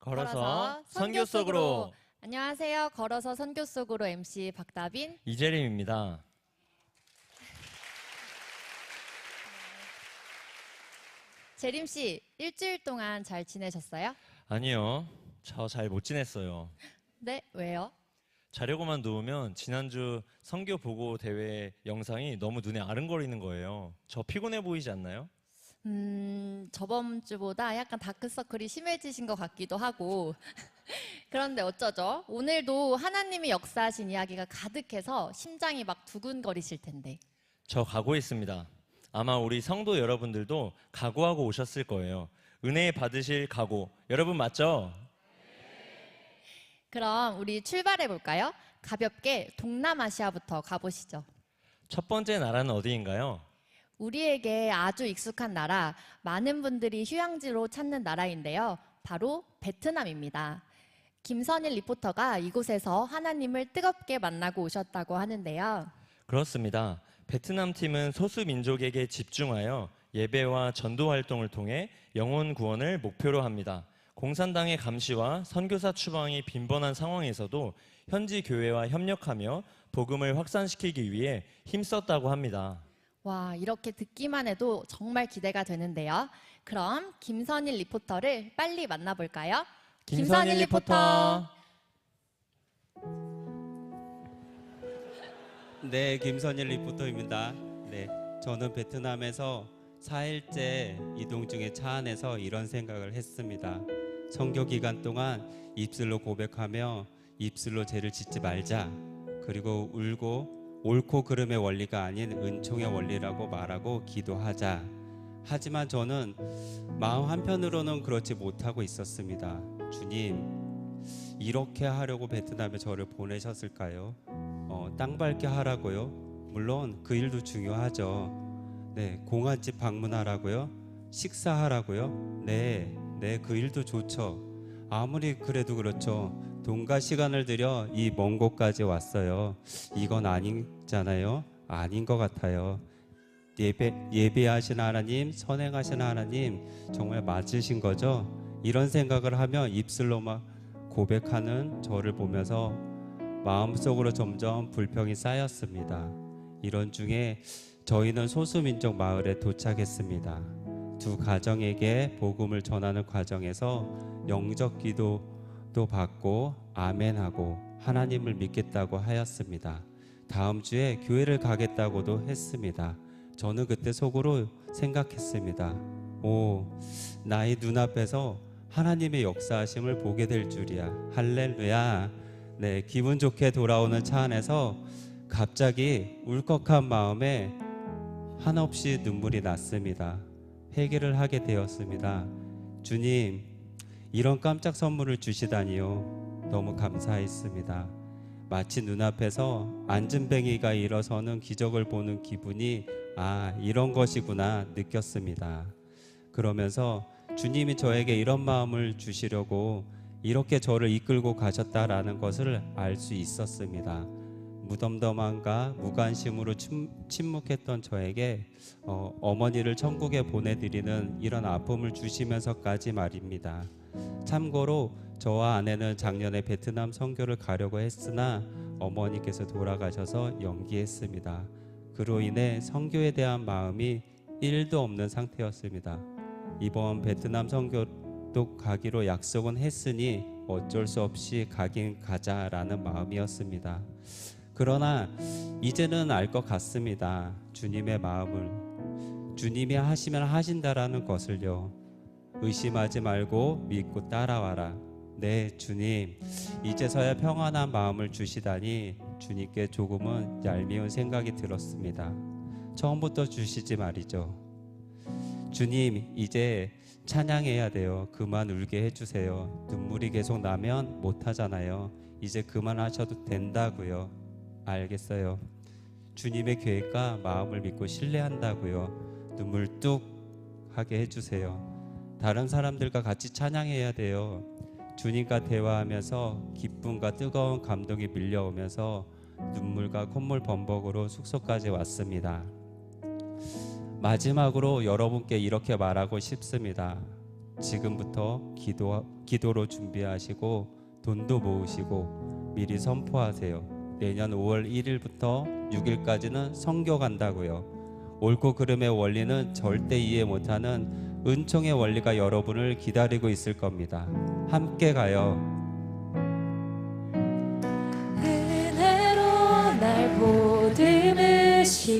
걸어서 선교 속으로. 안녕하세요. 걸어서 선교 속으로 MC 박다빈, 이재림입니다. 재림 씨, 일주일 동안 잘 지내셨어요? 아니요, 저 잘 못 지냈어요. 네, 왜요? 자려고만 누우면 지난주 선교 보고 대회 영상이 너무 눈에 아른거리는 거예요. 저 피곤해 보이지 않나요? 저번 주보다 약간 다크서클이 심해지신 것 같기도 하고. 그런데 어쩌죠? 오늘도 하나님이 역사하신 이야기가 가득해서 심장이 막 두근거리실 텐데. 저 각오했습니다. 아마 우리 성도 여러분들도 각오하고 오셨을 거예요. 은혜 받으실 각오. 여러분 맞죠? 그럼 우리 출발해 볼까요? 가볍게 동남아시아부터 가보시죠. 첫 번째 나라는 어디인가요? 우리에게 아주 익숙한 나라, 많은 분들이 휴양지로 찾는 나라인데요. 바로 베트남입니다. 김선일 리포터가 이곳에서 하나님을 뜨겁게 만나고 오셨다고 하는데요. 그렇습니다. 베트남 팀은 소수 민족에게 집중하여 예배와 전도 활동을 통해 영혼 구원을 목표로 합니다. 공산당의 감시와 선교사 추방이 빈번한 상황에서도 현지 교회와 협력하며 복음을 확산시키기 위해 힘썼다고 합니다. 와, 이렇게 듣기만 해도 정말 기대가 되는데요. 그럼 김선일 리포터를 빨리 만나볼까요? 김선일 리포터. 네, 김선일 리포터입니다. 네, 저는 베트남에서 4일째 이동 중에 차 안에서 이런 생각을 했습니다. 선교 기간 동안 입술로 고백하며 입술로 죄를 짓지 말자. 그리고 울고 옳고 그름의 원리가 아닌 은총의 원리라고 말하고 기도하자. 하지만 저는 마음 한편으로는 그렇지 못하고 있었습니다. 주님, 이렇게 하려고 베트남에 저를 보내셨을까요? 땅 밟게 하라고요? 물론 그 일도 중요하죠. 네, 공안집 방문하라고요? 식사하라고요? 네, 그 일도 좋죠. 아무리 그래도 그렇죠. 돈과 시간을 들여 이 먼 곳까지 왔어요. 이건 아니잖아요. 아닌 것 같아요. 예배하신 하나님, 선행하신 하나님 정말 맞으신 거죠? 이런 생각을 하며 입술로 막 고백하는 저를 보면서 마음속으로 점점 불평이 쌓였습니다. 이런 중에 저희는 소수민족 마을에 도착했습니다. 두 가정에게 복음을 전하는 과정에서 영적 기도도 받고 아멘하고 하나님을 믿겠다고 하였습니다. 다음 주에 교회를 가겠다고도 했습니다. 저는 그때 속으로 생각했습니다. 오, 나의 눈앞에서 하나님의 역사하심을 보게 될 줄이야. 할렐루야. 네, 기분 좋게 돌아오는 차 안에서 갑자기 울컥한 마음에 한없이 눈물이 났습니다. 회개를 하게 되었습니다. 주님, 이런 깜짝 선물을 주시다니요. 너무 감사했습니다. 마치 눈앞에서 안진뱅이가 일어서는 기적을 보는 기분이 이런 것이구나 느꼈습니다. 그러면서 주님이 저에게 이런 마음을 주시려고 이렇게 저를 이끌고 가셨다라는 것을 알 수 있었습니다. 무덤덤함과 무관심으로 침묵했던 저에게 어머니를 천국에 보내드리는 이런 아픔을 주시면서까지 말입니다. 참고로 저와 아내는 작년에 베트남 선교를 가려고 했으나 어머니께서 돌아가셔서 연기했습니다. 그로 인해 선교에 대한 마음이 1도 없는 상태였습니다. 이번 베트남 선교도 가기로 약속은 했으니 어쩔 수 없이 가긴 가자라는 마음이었습니다. 그러나 이제는 알 것 같습니다. 주님의 마음을. 주님이 하시면 하신다라는 것을요. 의심하지 말고 믿고 따라와라. 네, 주님, 이제서야 평안한 마음을 주시다니 주님께 조금은 얄미운 생각이 들었습니다. 처음부터 주시지 말이죠. 주님, 이제 찬양해야 돼요. 그만 울게 해주세요. 눈물이 계속 나면 못하잖아요. 이제 그만하셔도 된다고요. 알겠어요. 주님의 계획과 마음을 믿고 신뢰한다고요. 눈물 뚝 하게 해주세요. 다른 사람들과 같이 찬양해야 돼요. 주님과 대화하면서 기쁨과 뜨거운 감동이 밀려오면서 눈물과 콧물 범벅으로 숙소까지 왔습니다. 마지막으로 여러분께 이렇게 말하고 싶습니다. 지금부터 기도로 준비하시고 돈도 모으시고 미리 선포하세요. 내년 5월 1일부터 6일까지는 선교 간다고요. 옳고 그름의 원리는 절대 이해 못하는 은총의 원리가 여러분을 기다리고 있을 겁니다. 함께 가요. 은혜로 날 보듬으시고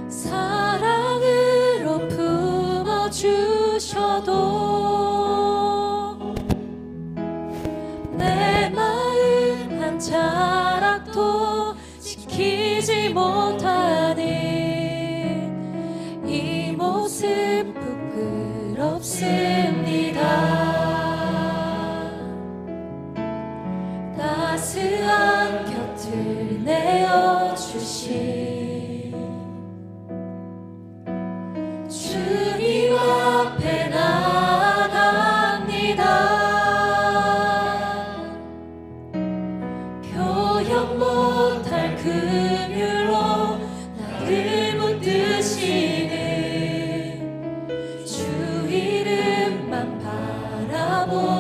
사랑으로 품어주셔도 내 마음 한 자락도 지키지 못하는 이 모습 부끄럽습니다. 따스한 곁을 내어주신 주님 앞에 나갑니다. 표현 못할 긍휼로 나를 붙드시는 주 이름만 바라봅니다.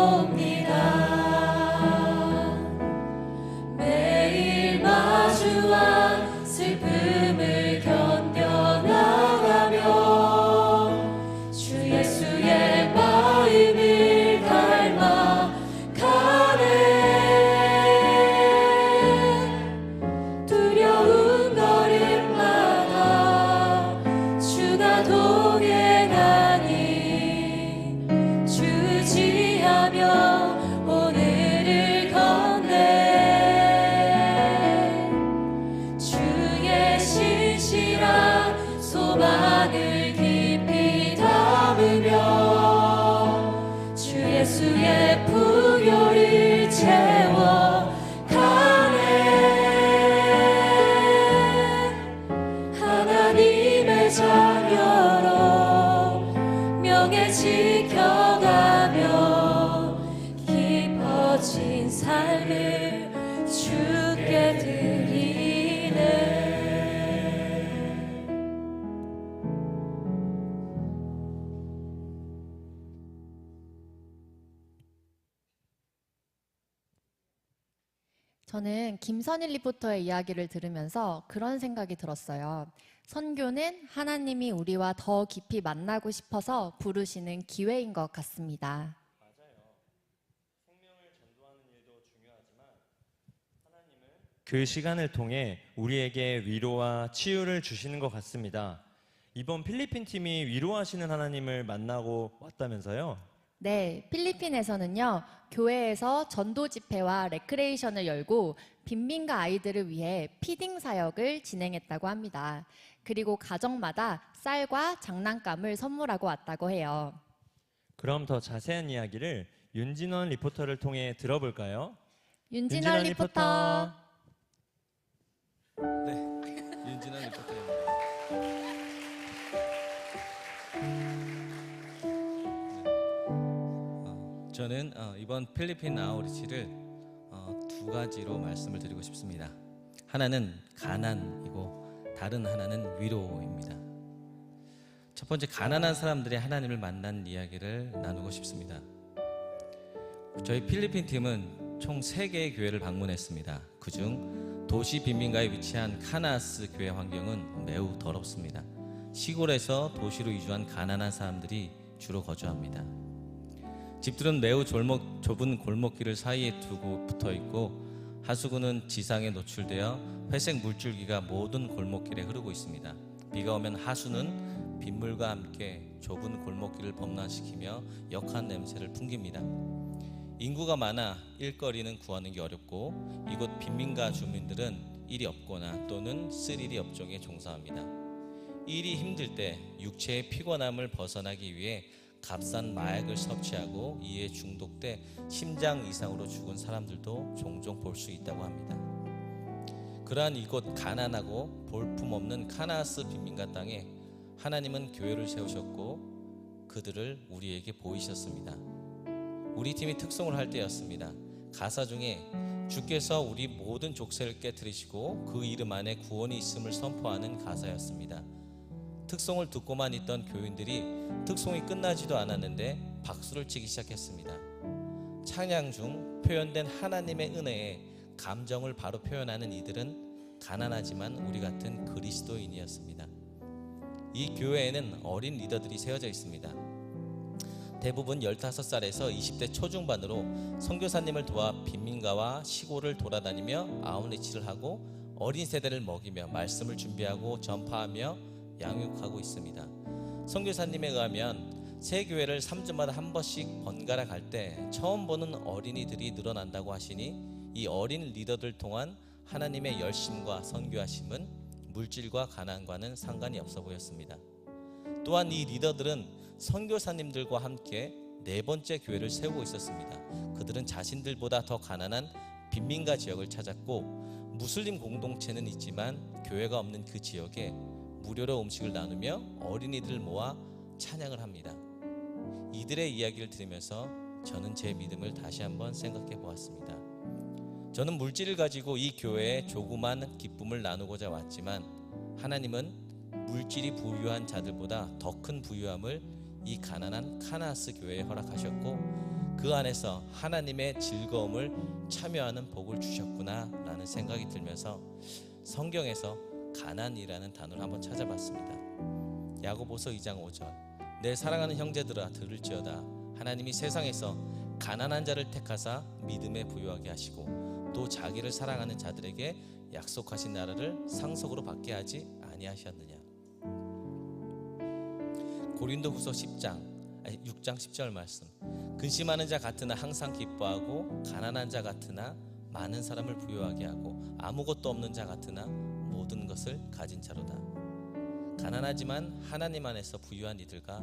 매일 마주한 슬픔을 견뎌나가며 주 예수의 마음을 닮아 가네. 두려운 걸음마다 주가 동행하니 주지하며 오늘을 건네. 주의 신실한 소망을 깊이 담으며 주 예수의 풍요를 채워 가네. 하나님의 자녀로 명예 지켜가며 깊어진 삶을 주께 드리네. 저는 김선일 리포터의 이야기를 들으면서 그런 생각이 들었어요. 선교는 하나님이 우리와 더 깊이 만나고 싶어서 부르시는 기회인 것 같습니다. 그 시간을 통해 우리에게 위로와 치유를 주시는 것 같습니다. 이번 필리핀 팀이 위로하시는 하나님을 만나고 왔다면서요? 네, 필리핀에서는요, 교회에서 전도 집회와 레크레이션을 열고 빈민가 아이들을 위해 피딩 사역을 진행했다고 합니다. 그리고 가정마다 쌀과 장난감을 선물하고 왔다고 해요. 그럼 더 자세한 이야기를 윤진원 리포터를 통해 들어볼까요? 윤진원 리포터. 네, 윤진원 리포터입니다. 저는 이번 필리핀 아우리치를 두 가지로 말씀을 드리고 싶습니다. 하나는 가난이고 다른 하나는 위로입니다. 첫 번째, 가난한 사람들이 하나님을 만난 이야기를 나누고 싶습니다. 저희 필리핀 팀은 총 3개의 교회를 방문했습니다. 그중 도시 빈민가에 위치한 카나스 교회 환경은 매우 더럽습니다. 시골에서 도시로 이주한 가난한 사람들이 주로 거주합니다. 집들은 매우 좁은 골목길을 사이에 두고 붙어 있고 하수구는 지상에 노출되어 회색 물줄기가 모든 골목길에 흐르고 있습니다. 비가 오면 하수는 빗물과 함께 좁은 골목길을 범람시키며 역한 냄새를 풍깁니다. 인구가 많아 일거리는 구하는 게 어렵고 이곳 빈민가 주민들은 일이 없거나 또는 쓸 일이 업종에 종사합니다. 일이 힘들 때 육체의 피곤함을 벗어나기 위해 값싼 마약을 섭취하고 이에 중독돼 심장 이상으로 죽은 사람들도 종종 볼 수 있다고 합니다. 그러한 이곳 가난하고 볼품없는 카나스 빈민가 땅에 하나님은 교회를 세우셨고 그들을 우리에게 보이셨습니다. 우리 팀이 특송을 할 때였습니다. 가사 중에 주께서 우리 모든 족쇄를 깨뜨리시고 그 이름 안에 구원이 있음을 선포하는 가사였습니다. 특송을 듣고만 있던 교인들이 특송이 끝나지도 않았는데 박수를 치기 시작했습니다. 찬양 중 표현된 하나님의 은혜에 감정을 바로 표현하는 이들은 가난하지만 우리 같은 그리스도인이었습니다. 이 교회에는 어린 리더들이 세워져 있습니다. 대부분 15살에서 20대 초중반으로 선교사님을 도와 빈민가와 시골을 돌아다니며 아웃리치를 하고 어린 세대를 먹이며 말씀을 준비하고 전파하며 양육하고 있습니다. 선교사님에 의하면 새 교회를 3주마다 한 번씩 번갈아 갈 때 처음 보는 어린이들이 늘어난다고 하시니 이 어린 리더들 통한 하나님의 열심과 선교하심은 물질과 가난과는 상관이 없어 보였습니다. 또한 이 리더들은 선교사님들과 함께 4번째 교회를 세우고 있었습니다. 그들은 자신들보다 더 가난한 빈민가 지역을 찾았고 무슬림 공동체는 있지만 교회가 없는 그 지역에 무료로 음식을 나누며 어린이들을 모아 찬양을 합니다. 이들의 이야기를 들으면서 저는 제 믿음을 다시 한번 생각해 보았습니다. 저는 물질을 가지고 이 교회에 조그만 기쁨을 나누고자 왔지만 하나님은 물질이 부유한 자들보다 더 큰 부유함을 이 가난한 카나아스 교회에 허락하셨고 그 안에서 하나님의 즐거움을 참여하는 복을 주셨구나 라는 생각이 들면서 성경에서 가난이라는 단어를 한번 찾아봤습니다. 야고보서 2장 5절 내 사랑하는 형제들아 들을지어다 하나님이 세상에서 가난한 자를 택하사 믿음에 부유하게 하시고 또 자기를 사랑하는 자들에게 약속하신 나라를 상속으로 받게 하지 아니하셨느냐. 고린도후서 6장 10절 말씀 근심하는 자 같으나 항상 기뻐하고 가난한 자 같으나 많은 사람을 부유하게 하고 아무것도 없는 자 같으나 모든 것을 가진 자로다. 가난하지만 하나님 안에서 부유한 이들과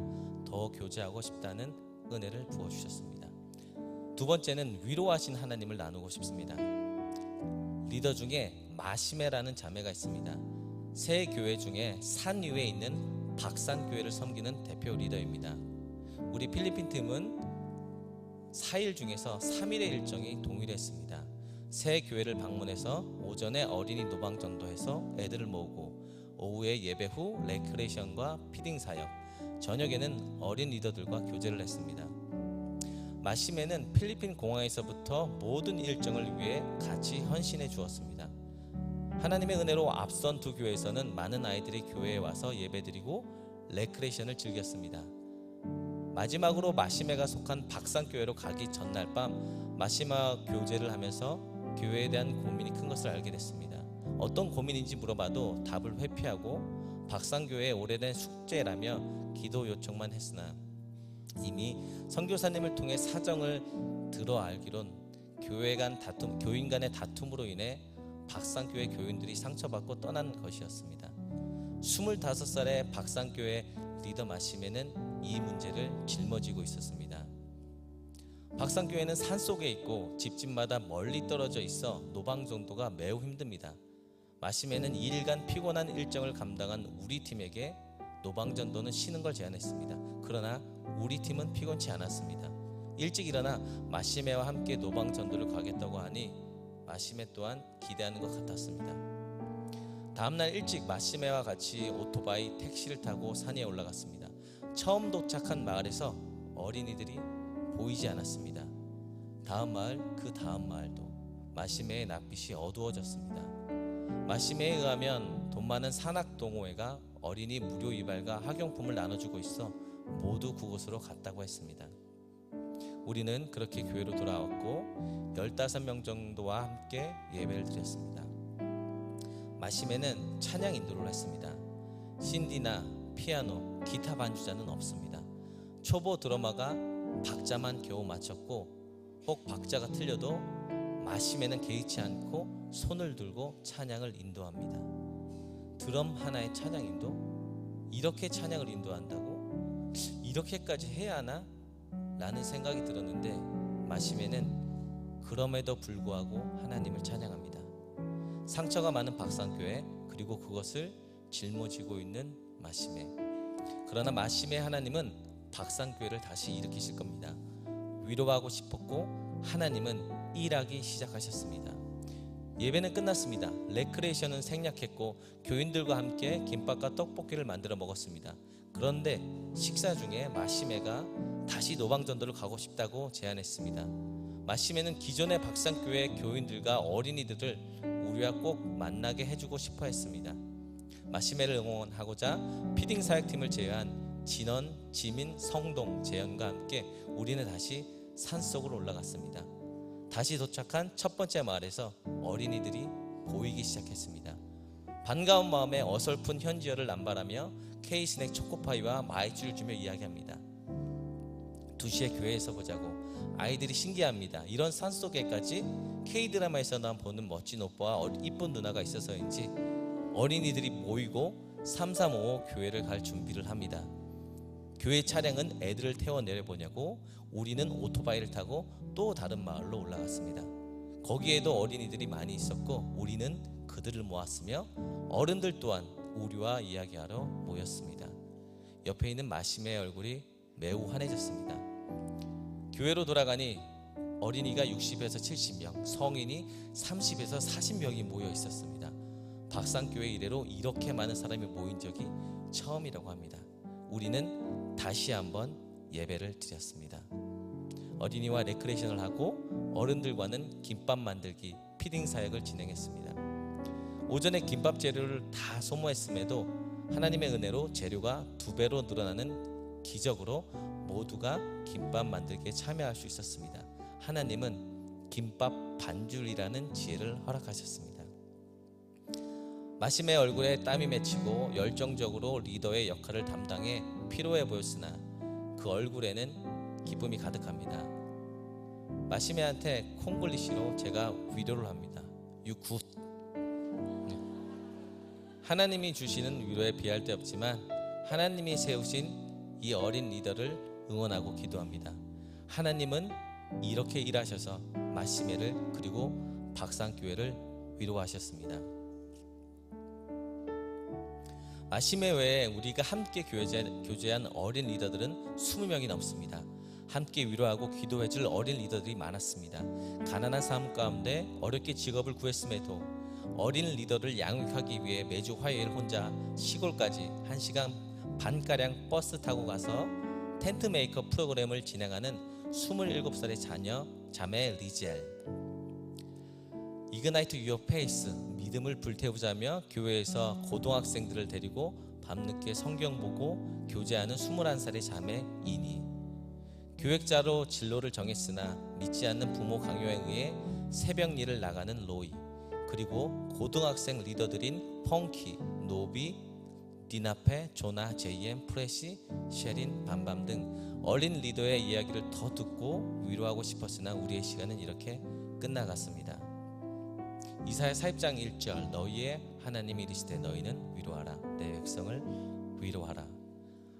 더 교제하고 싶다는 은혜를 부어주셨습니다. 두 번째는 위로하신 하나님을 나누고 싶습니다. 리더 중에 마시메라는 자매가 있습니다. 새 교회 중에 산 위에 있는 박산교회를 섬기는 대표 리더입니다. 우리 필리핀 팀은 4일 중에서 3일의 일정이 동일했습니다. 새 교회를 방문해서 오전에 어린이 노방 전도해서 애들을 모으고 오후에 예배 후 레크레이션과 피딩 사역, 저녁에는 어린 리더들과 교제를 했습니다. 마시메는 필리핀 공항에서부터 모든 일정을 위해 같이 헌신해 주었습니다. 하나님의 은혜로 앞선 두 교회에서는 많은 아이들이 교회에 와서 예배드리고 레크레이션을 즐겼습니다. 마지막으로 마시메가 속한 박산교회로 가기 전날 밤 마시마 교제를 하면서 교회에 대한 고민이 큰 것을 알게 됐습니다. 어떤 고민인지 물어봐도 답을 회피하고 박산교회의 오래된 숙제라며 기도 요청만 했으나 이미 선교사님을 통해 사정을 들어 알기론 교인 간의 다툼으로 인해 박산교회 교인들이 상처받고 떠난 것이었습니다. 25살의 박산교회 리더 마시메는 이 문제를 짊어지고 있었습니다. 박산교회는 산속에 있고 집집마다 멀리 떨어져 있어 노방 정도가 매우 힘듭니다. 마시메는 2일간 피곤한 일정을 감당한 우리 팀에게 노방 전도는 쉬는 걸 제안했습니다. 그러나 우리 팀은 피곤치 않았습니다. 일찍 일어나 마시메와 함께 노방 전도를 가겠다고 하니 마시메 또한 기대하는 것 같았습니다. 다음날 일찍 마시메와 같이 오토바이 택시를 타고 산에 올라갔습니다. 처음 도착한 마을에서 어린이들이 보이지 않았습니다. 다음 마을, 그 다음 마을도 마시메의 낯빛이 어두워졌습니다. 마시메에 의하면 돈 많은 산악동호회가 어린이 무료 이발과 학용품을 나눠주고 있어 모두 그곳으로 갔다고 했습니다. 우리는 그렇게 교회로 돌아왔고 15명 정도와 함께 예배를 드렸습니다. 마시메는 찬양 인도를 했습니다. 신디나 피아노, 기타 반주자는 없습니다. 초보 드러머가 박자만 겨우 맞췄고 혹 박자가 틀려도 마시메는 개의치 않고 손을 들고 찬양을 인도합니다. 드럼 하나의 찬양 인도? 이렇게 찬양을 인도한다고? 이렇게까지 해야 하나? 라는 생각이 들었는데 마시메는 그럼에도 불구하고 하나님을 찬양합니다. 상처가 많은 박산교회 그리고 그것을 짊어지고 있는 마시메. 그러나 마시메 하나님은 박산교회를 다시 일으키실 겁니다. 위로하고 싶었고 하나님은 일하기 시작하셨습니다. 예배는 끝났습니다. 레크레이션은 생략했고 교인들과 함께 김밥과 떡볶이를 만들어 먹었습니다. 그런데 식사 중에 마시메가 다시 노방전도를 가고 싶다고 제안했습니다. 마시메는 기존의 박산교회 교인들과 어린이들을 우리와 꼭 만나게 해주고 싶어 했습니다. 마시메를 응원하고자 피딩 사역팀을 제외한 진원, 지민, 성동, 재현과 함께 우리는 다시 산속으로 올라갔습니다. 다시 도착한 첫 번째 마을에서 어린이들이 보이기 시작했습니다. 반가운 마음에 어설픈 현지어를 남발하며 K스낵 초코파이와 마이쮸를 주며 이야기합니다. 2시에 교회에서 보자고. 아이들이 신기합니다. 이런 산속에까지 K드라마에서만 보는 멋진 오빠와 이쁜 누나가 있어서인지 어린이들이 모이고 3355 교회를 갈 준비를 합니다. 교회 차량은 애들을 태워 내려보냐고 우리는 오토바이를 타고 또 다른 마을로 올라갔습니다. 거기에도 어린이들이 많이 있었고 우리는 그들을 모았으며 어른들 또한 우리와 이야기하러 모였습니다. 옆에 있는 마시메의 얼굴이 매우 환해졌습니다. 교회로 돌아가니 어린이가 60에서 70명, 성인이 30에서 40명이 모여 있었습니다. 박산교회 이래로 이렇게 많은 사람이 모인 적이 처음이라고 합니다. 우리는 다시 한번 예배를 드렸습니다. 어린이와 레크레이션을 하고 어른들과는 김밥 만들기, 피딩 사역을 진행했습니다. 오전에 김밥 재료를 다 소모했음에도 하나님의 은혜로 재료가 2배로 늘어나는 기적으로 모두가 김밥 만들기에 참여할 수 있었습니다. 하나님은 김밥 반줄이라는 지혜를 허락하셨습니다. 마시메의 얼굴에 땀이 맺히고 열정적으로 리더의 역할을 담당해 피로해 보였으나 그 얼굴에는 기쁨이 가득합니다. 마시메한테 콩글리시로 제가 위로를 합니다. You good. 하나님이 주시는 위로에 비할 데 없지만 하나님이 세우신 이 어린 리더를 응원하고 기도합니다. 하나님은 이렇게 일하셔서 마시메를 그리고 박산교회를 위로하셨습니다. 마시메 외에 우리가 함께 교제한 어린 리더들은 20명이 넘습니다. 함께 위로하고 기도해줄 어린 리더들이 많았습니다. 가난한 삶 가운데 어렵게 직업을 구했음에도 어린 리더를 양육하기 위해 매주 화요일 혼자 시골까지 1시간 반가량 버스 타고 가서 텐트 메이커 프로그램을 진행하는 27살의 자매 리젤. 이그나이트 유어 페이스, 믿음을 불태우자며 교회에서 고등학생들을 데리고 밤늦게 성경 보고 교제하는 21살의 자매 이니. 교역자로 진로를 정했으나 믿지 않는 부모 강요에 의해 새벽 일을 나가는 로이. 그리고 고등학생 리더들인 펑키, 노비, 디나페, 조나, 제이엠, 프레시, 셰린, 밤밤 등 어린 리더의 이야기를 더 듣고 위로하고 싶었으나 우리의 시간은 이렇게 끝나갔습니다. 이사야 40장 1절 너희의 하나님이 이르시되 너희는 위로하라 내 백성을 위로하라.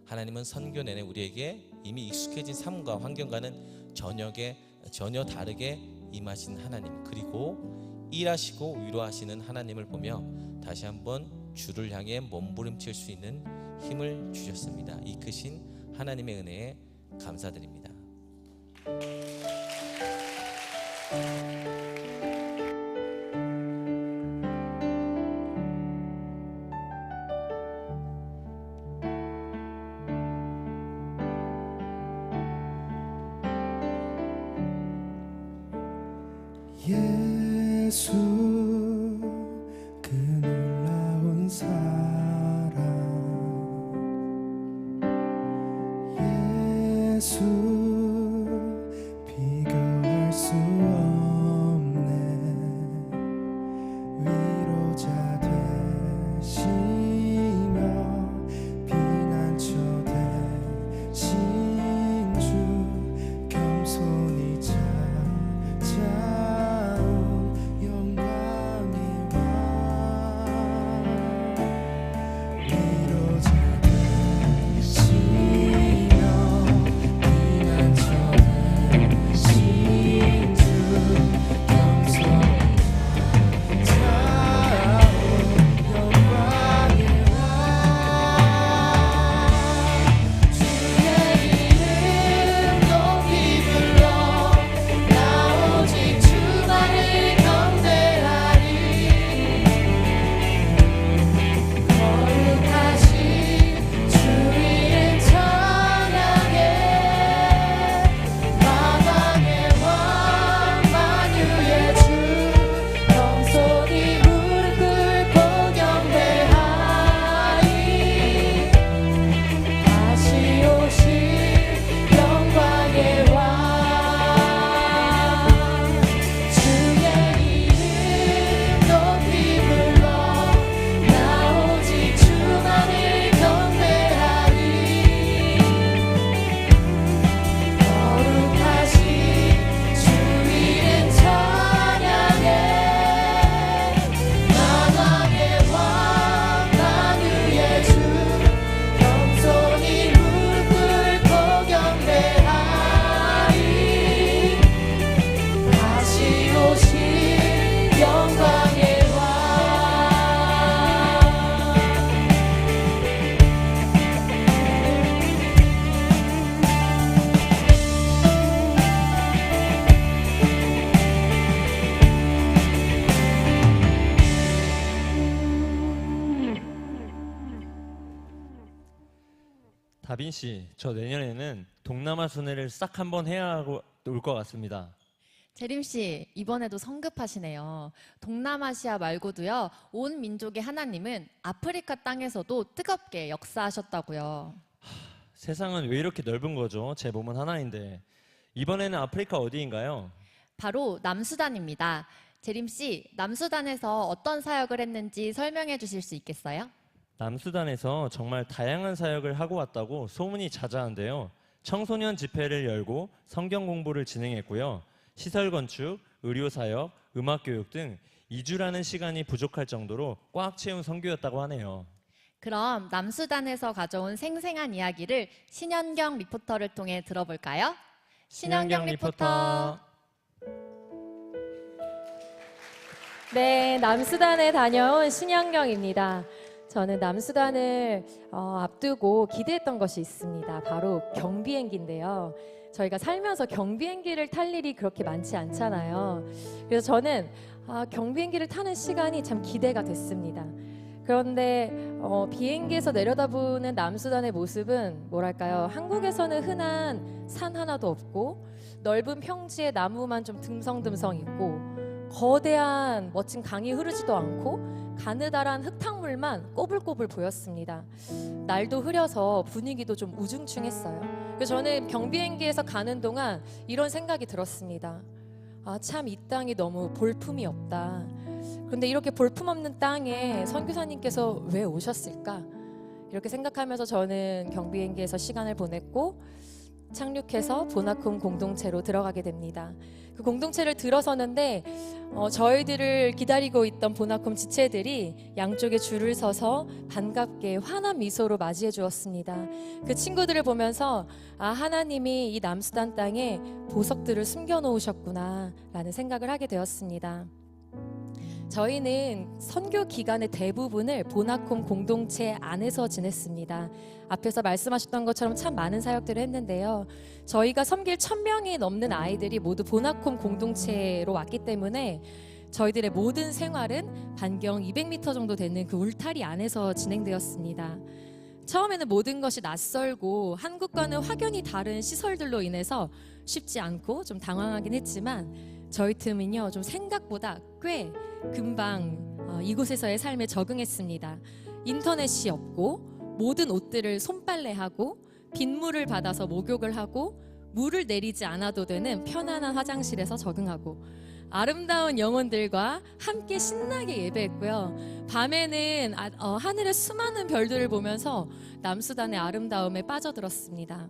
하나님은 선교 내내 우리에게 이미 익숙해진 삶과 환경과는 전혀 다르게 임하신 하나님, 그리고 일하시고 위로하시는 하나님을 보며 다시 한번 주를 향해 몸부림칠 수 있는 힘을 주셨습니다. 이 크신 하나님의 은혜에 감사드립니다. 예수 그 놀라운 사랑 예수 비교할 수 없네 위로자 되시며 피난처 되신 주 겸손히 다빈 씨, 저 내년에는 동남아 순회를 싹 한번 해야 하고 올 것 같습니다. 재림 씨, 이번에도 성급하시네요. 동남아시아 말고도요, 온 민족의 하나님은 아프리카 땅에서도 뜨겁게 역사하셨다고요. 세상은 왜 이렇게 넓은 거죠? 제 몸은 하나인데. 이번에는 아프리카 어디인가요? 바로 남수단입니다. 재림 씨, 남수단에서 어떤 사역을 했는지 설명해 주실 수 있겠어요? 남수단에서 정말 다양한 사역을 하고 왔다고 소문이 자자한데요. 청소년 집회를 열고 성경 공부를 진행했고요. 시설 건축, 의료 사역, 음악 교육 등 2주라는 시간이 부족할 정도로 꽉 채운 선교였다고 하네요. 그럼 남수단에서 가져온 생생한 이야기를 신현경 리포터를 통해 들어볼까요? 신현경 리포터. 네, 남수단에 다녀온 신현경입니다. 저는 남수단을 앞두고 기대했던 것이 있습니다. 바로 경비행기인데요. 저희가 살면서 경비행기를 탈 일이 그렇게 많지 않잖아요. 그래서 저는 경비행기를 타는 시간이 참 기대가 됐습니다. 그런데 비행기에서 내려다보는 남수단의 모습은 뭐랄까요? 한국에서는 흔한 산 하나도 없고 넓은 평지에 나무만 좀 듬성듬성 있고 거대한 멋진 강이 흐르지도 않고 가느다란 흙탕물만 꼬불꼬불 보였습니다. 날도 흐려서 분위기도 좀 우중충했어요. 그래서 저는 경비행기에서 가는 동안 이런 생각이 들었습니다. 참 이 땅이 너무 볼품이 없다. 그런데 이렇게 볼품없는 땅에 선교사님께서 왜 오셨을까? 이렇게 생각하면서 저는 경비행기에서 시간을 보냈고 착륙해서 보나콤 공동체로 들어가게 됩니다. 그 공동체를 들어서는데 저희들을 기다리고 있던 보나콤 지체들이 양쪽에 줄을 서서 반갑게 환한 미소로 맞이해 주었습니다. 그 친구들을 보면서 하나님이 이 남수단 땅에 보석들을 숨겨놓으셨구나 라는 생각을 하게 되었습니다. 저희는 선교 기간의 대부분을 보나콤 공동체 안에서 지냈습니다. 앞에서 말씀하셨던 것처럼 참 많은 사역들을 했는데요. 저희가 섬길 1000명이 넘는 아이들이 모두 보나콤 공동체로 왔기 때문에 저희들의 모든 생활은 반경 200m 정도 되는 그 울타리 안에서 진행되었습니다. 처음에는 모든 것이 낯설고 한국과는 확연히 다른 시설들로 인해서 쉽지 않고 좀 당황하긴 했지만 저희 팀은요 좀 생각보다 꽤 금방 이곳에서의 삶에 적응했습니다. 인터넷이 없고 모든 옷들을 손빨래하고 빗물을 받아서 목욕을 하고 물을 내리지 않아도 되는 편안한 화장실에서 적응하고 아름다운 영혼들과 함께 신나게 예배했고요. 밤에는 하늘의 수많은 별들을 보면서 남수단의 아름다움에 빠져들었습니다.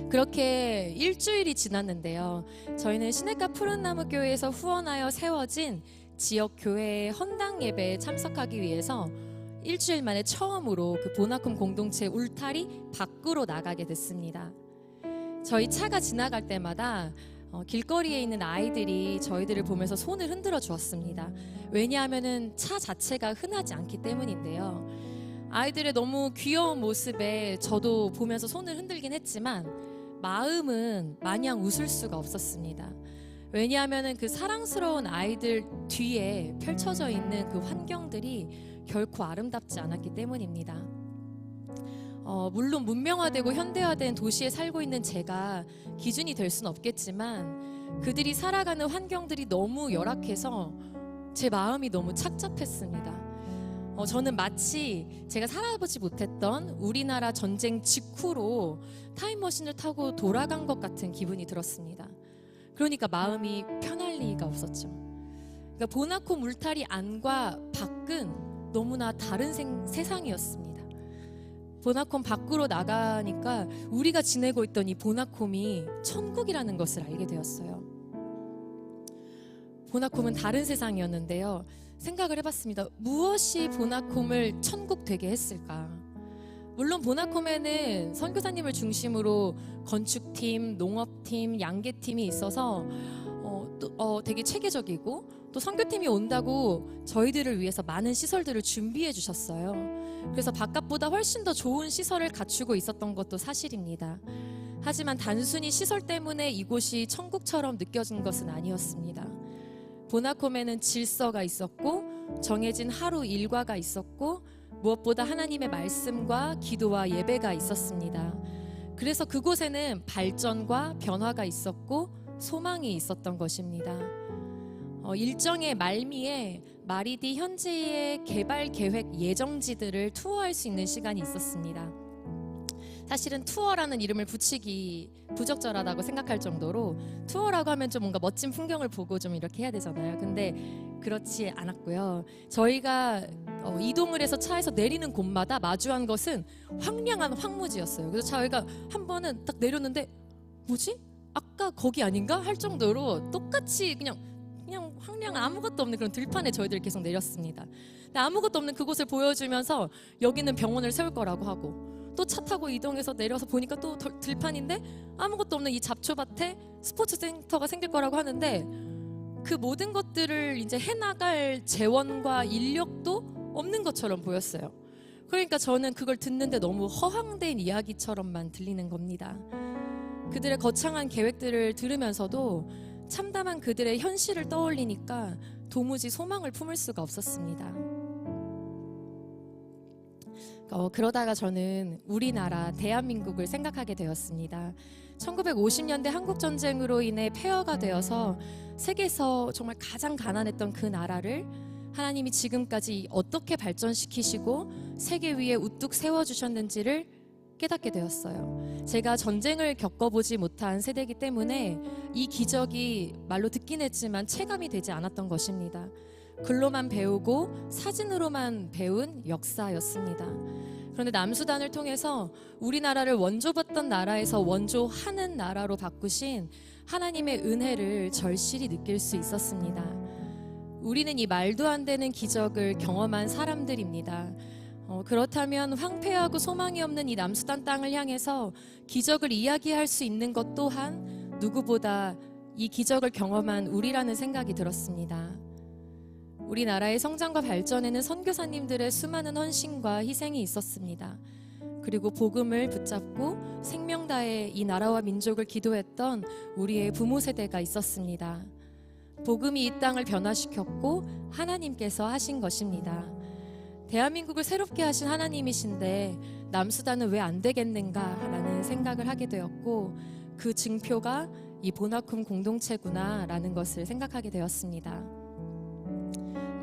그렇게 일주일이 지났는데요. 저희는 시냇가 푸른나무 교회에서 후원하여 세워진 지역 교회의 헌당 예배에 참석하기 위해서 일주일 만에 처음으로 그 보나콤 공동체 울타리 밖으로 나가게 됐습니다. 저희 차가 지나갈 때마다 길거리에 있는 아이들이 저희들을 보면서 손을 흔들어 주었습니다. 왜냐하면은 차 자체가 흔하지 않기 때문인데요. 아이들의 너무 귀여운 모습에 저도 보면서 손을 흔들긴 했지만 마음은 마냥 웃을 수가 없었습니다. 왜냐하면은 그 사랑스러운 아이들 뒤에 펼쳐져 있는 그 환경들이 결코 아름답지 않았기 때문입니다. 물론 문명화되고 현대화된 도시에 살고 있는 제가 기준이 될 수는 없겠지만 그들이 살아가는 환경들이 너무 열악해서 제 마음이 너무 착잡했습니다. 저는 마치 제가 살아보지 못했던 우리나라 전쟁 직후로 타임머신을 타고 돌아간 것 같은 기분이 들었습니다. 그러니까 마음이 편할 리가 없었죠. 그러니까 보나콤 울타리 안과 밖은 너무나 다른 세상이었습니다. 보나콤 밖으로 나가니까 우리가 지내고 있던 이 보나콤이 천국이라는 것을 알게 되었어요. 보나콤은 다른 세상이었는데요. 생각을 해봤습니다. 무엇이 보나콤을 천국 되게 했을까? 물론 보나콤에는 선교사님을 중심으로 건축팀, 농업팀, 양계팀이 있어서 되게 체계적이고 또 선교팀이 온다고 저희들을 위해서 많은 시설들을 준비해 주셨어요. 그래서 바깥보다 훨씬 더 좋은 시설을 갖추고 있었던 것도 사실입니다. 하지만 단순히 시설 때문에 이곳이 천국처럼 느껴진 것은 아니었습니다. 보나콤에는 질서가 있었고 정해진 하루 일과가 있었고 무엇보다 하나님의 말씀과 기도와 예배가 있었습니다. 그래서 그곳에는 발전과 변화가 있었고 소망이 있었던 것입니다. 일정의 말미에 마리디 현지의 개발 계획 예정지들을 투어할 수 있는 시간이 있었습니다. 사실은 투어라는 이름을 붙이기 부적절하다고 생각할 정도로 투어라고 하면 좀 뭔가 멋진 풍경을 보고 좀 이렇게 해야 되잖아요. 근데 그렇지 않았고요. 저희가 이동을 해서 차에서 내리는 곳마다 마주한 것은 황량한 황무지였어요. 그래서 저희가 한 번은 딱 내렸는데 뭐지? 아까 거기 아닌가? 할 정도로 똑같이 그냥 황량한 아무것도 없는 그런 들판에 저희들 계속 내렸습니다. 근데 아무것도 없는 그곳을 보여주면서 여기는 병원을 세울 거라고 하고 또 차 타고 이동해서 내려서 보니까 또 들판인데 아무것도 없는 이 잡초밭에 스포츠 센터가 생길 거라고 하는데 그 모든 것들을 이제 해나갈 재원과 인력도 없는 것처럼 보였어요. 그러니까 저는 그걸 듣는데 너무 허황된 이야기처럼만 들리는 겁니다. 그들의 거창한 계획들을 들으면서도 참담한 그들의 현실을 떠올리니까 도무지 소망을 품을 수가 없었습니다. 그러다가 저는 우리나라 대한민국을 생각하게 되었습니다. 1950년대 한국전쟁으로 인해 폐허가 되어서 세계에서 정말 가장 가난했던 그 나라를 하나님이 지금까지 어떻게 발전시키시고 세계 위에 우뚝 세워주셨는지를 깨닫게 되었어요. 제가 전쟁을 겪어보지 못한 세대이기 때문에 이 기적이 말로 듣긴 했지만 체감이 되지 않았던 것입니다. 글로만 배우고 사진으로만 배운 역사였습니다. 그런데 남수단을 통해서 우리나라를 원조받던 나라에서 원조하는 나라로 바꾸신 하나님의 은혜를 절실히 느낄 수 있었습니다. 우리는 이 말도 안 되는 기적을 경험한 사람들입니다. 그렇다면 황폐하고 소망이 없는 이 남수단 땅을 향해서 기적을 이야기할 수 있는 것 또한 누구보다 이 기적을 경험한 우리라는 생각이 들었습니다. 우리나라의 성장과 발전에는 선교사님들의 수많은 헌신과 희생이 있었습니다. 그리고 복음을 붙잡고 생명 다해 이 나라와 민족을 기도했던 우리의 부모 세대가 있었습니다. 복음이 이 땅을 변화시켰고 하나님께서 하신 것입니다. 대한민국을 새롭게 하신 하나님이신데 남수단은 왜 안 되겠는가라는 생각을 하게 되었고 그 증표가 이 보나쿰 공동체구나라는 것을 생각하게 되었습니다.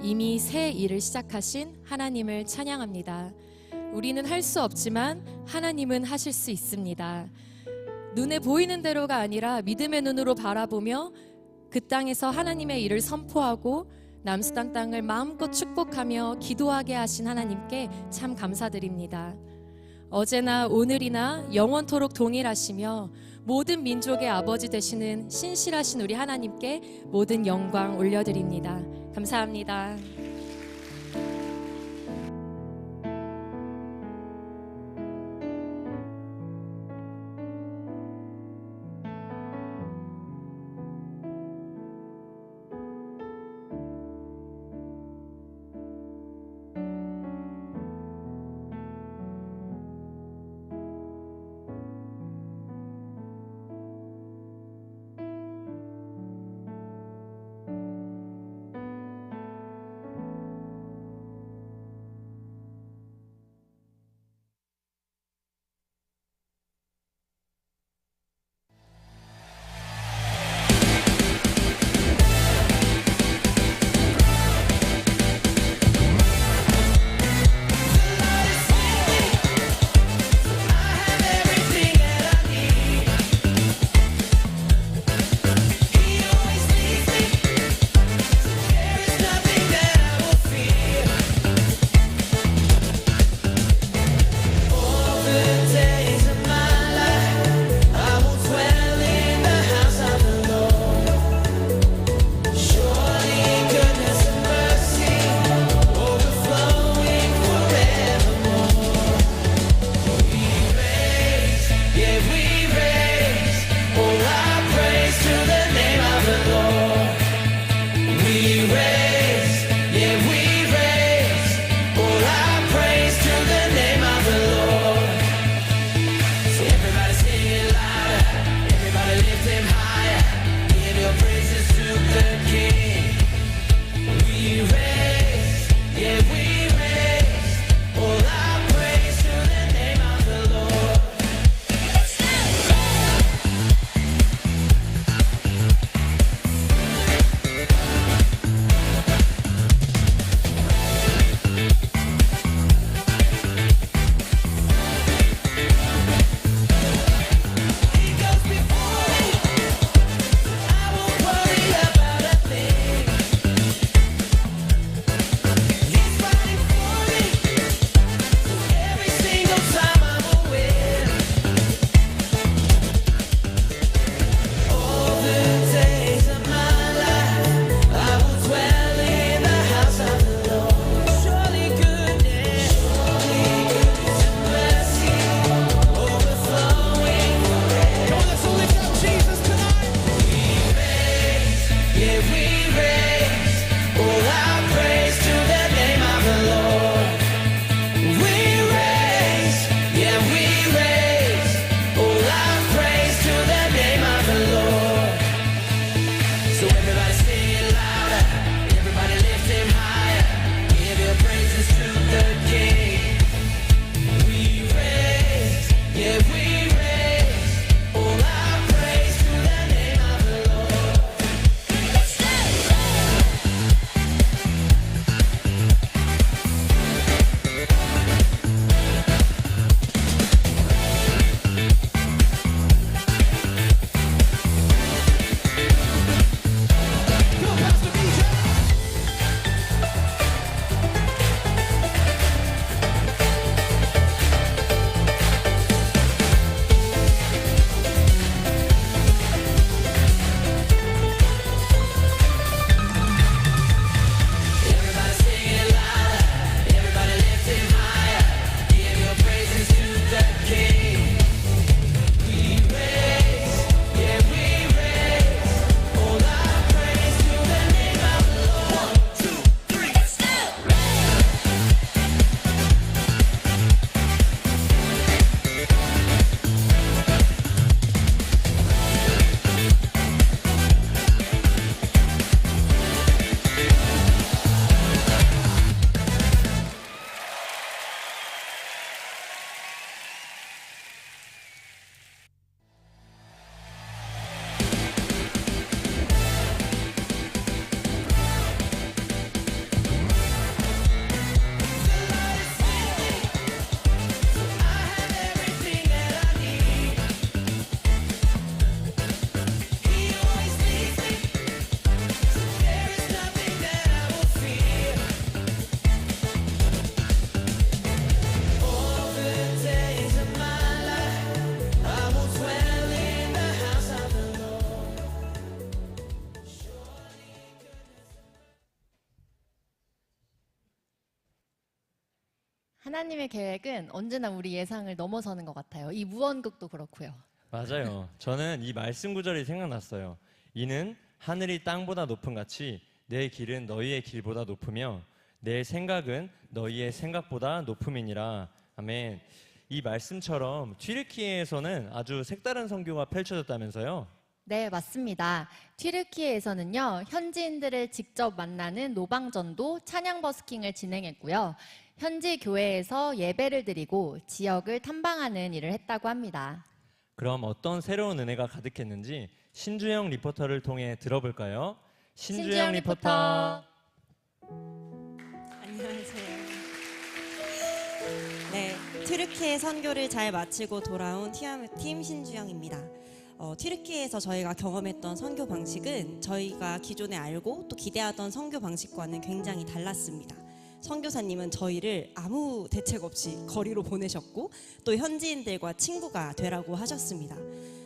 이미 새 일을 시작하신 하나님을 찬양합니다. 우리는 할 수 없지만 하나님은 하실 수 있습니다. 눈에 보이는 대로가 아니라 믿음의 눈으로 바라보며 그 땅에서 하나님의 일을 선포하고 남수단 땅을 마음껏 축복하며 기도하게 하신 하나님께 참 감사드립니다. 어제나 오늘이나 영원토록 동일하시며 모든 민족의 아버지 되시는 신실하신 우리 하나님께 모든 영광 올려드립니다. 감사합니다. 하나님의 계획은 언제나 우리 예상을 넘어서는 것 같아요. 이 무언극도 그렇고요. 맞아요. 저는 이 말씀 구절이 생각났어요. 이는 하늘이 땅보다 높은 같이 내 길은 너희의 길보다 높으며 내 생각은 너희의 생각보다 높음이니라. 아멘. 이 말씀처럼 튀르키예에서는 아주 색다른 선교가 펼쳐졌다면서요? 네, 맞습니다. 튀르키예에서는요, 현지인들을 직접 만나는 노방전도 찬양 버스킹을 진행했고요. 현지 교회에서 예배를 드리고 지역을 탐방하는 일을 했다고 합니다. 그럼 어떤 새로운 은혜가 가득했는지 신주영 리포터를 통해 들어볼까요? 신주영 리포터. 안녕하세요. 네, 튀르키예 선교를 잘 마치고 돌아온 팀 신주영입니다. 튀르키예에서 저희가 경험했던 선교 방식은 저희가 기존에 알고 또 기대하던 선교 방식과는 굉장히 달랐습니다. 선교사님은 저희를 아무 대책 없이 거리로 보내셨고 또 현지인들과 친구가 되라고 하셨습니다.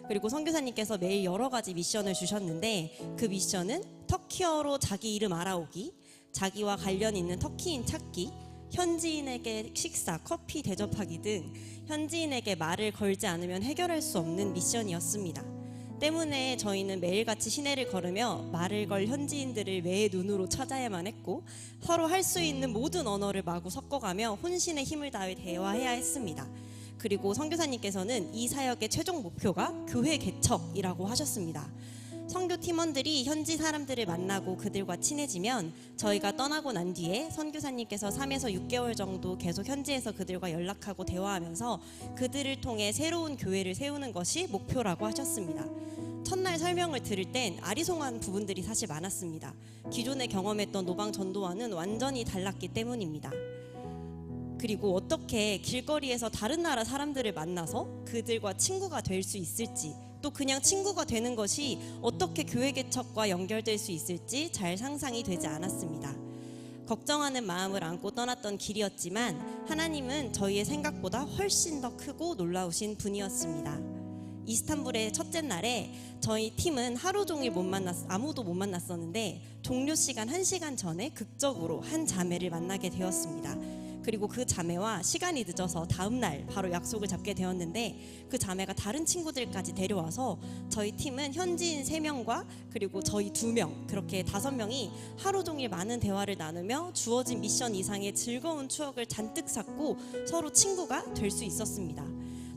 그리고 선교사님께서 매일 여러 가지 미션을 주셨는데 그 미션은 터키어로 자기 이름 알아오기, 자기와 관련 있는 터키인 찾기, 현지인에게 식사, 커피 대접하기 등 현지인에게 말을 걸지 않으면 해결할 수 없는 미션이었습니다. 때문에 저희는 매일같이 시내를 걸으며 말을 걸 현지인들을 매의 눈으로 찾아야만 했고 서로 할 수 있는 모든 언어를 마구 섞어가며 혼신의 힘을 다해 대화해야 했습니다. 그리고 선교사님께서는 이 사역의 최종 목표가 교회 개척이라고 하셨습니다. 선교 팀원들이 현지 사람들을 만나고 그들과 친해지면 저희가 떠나고 난 뒤에 선교사님께서 3에서 6개월 정도 계속 현지에서 그들과 연락하고 대화하면서 그들을 통해 새로운 교회를 세우는 것이 목표라고 하셨습니다. 첫날 설명을 들을 땐 아리송한 부분들이 사실 많았습니다. 기존에 경험했던 노방 전도와는 완전히 달랐기 때문입니다. 그리고 어떻게 길거리에서 다른 나라 사람들을 만나서 그들과 친구가 될 수 있을지, 또 그냥 친구가 되는 것이 어떻게 교회 개척과 연결될 수 있을지 잘 상상이 되지 않았습니다. 걱정하는 마음을 안고 떠났던 길이었지만 하나님은 저희의 생각보다 훨씬 더 크고 놀라우신 분이었습니다. 이스탄불의 첫째 날에 저희 팀은 하루 종일 아무도 못 만났었는데 종료 시간 1시간 전에 극적으로 한 자매를 만나게 되었습니다. 그리고 그 자매와 시간이 늦어서 다음 날 바로 약속을 잡게 되었는데 그 자매가 다른 친구들까지 데려와서 저희 팀은 현지인 3명과 그리고 저희 2명 그렇게 5명이 하루 종일 많은 대화를 나누며 주어진 미션 이상의 즐거운 추억을 잔뜩 쌓고 서로 친구가 될 수 있었습니다.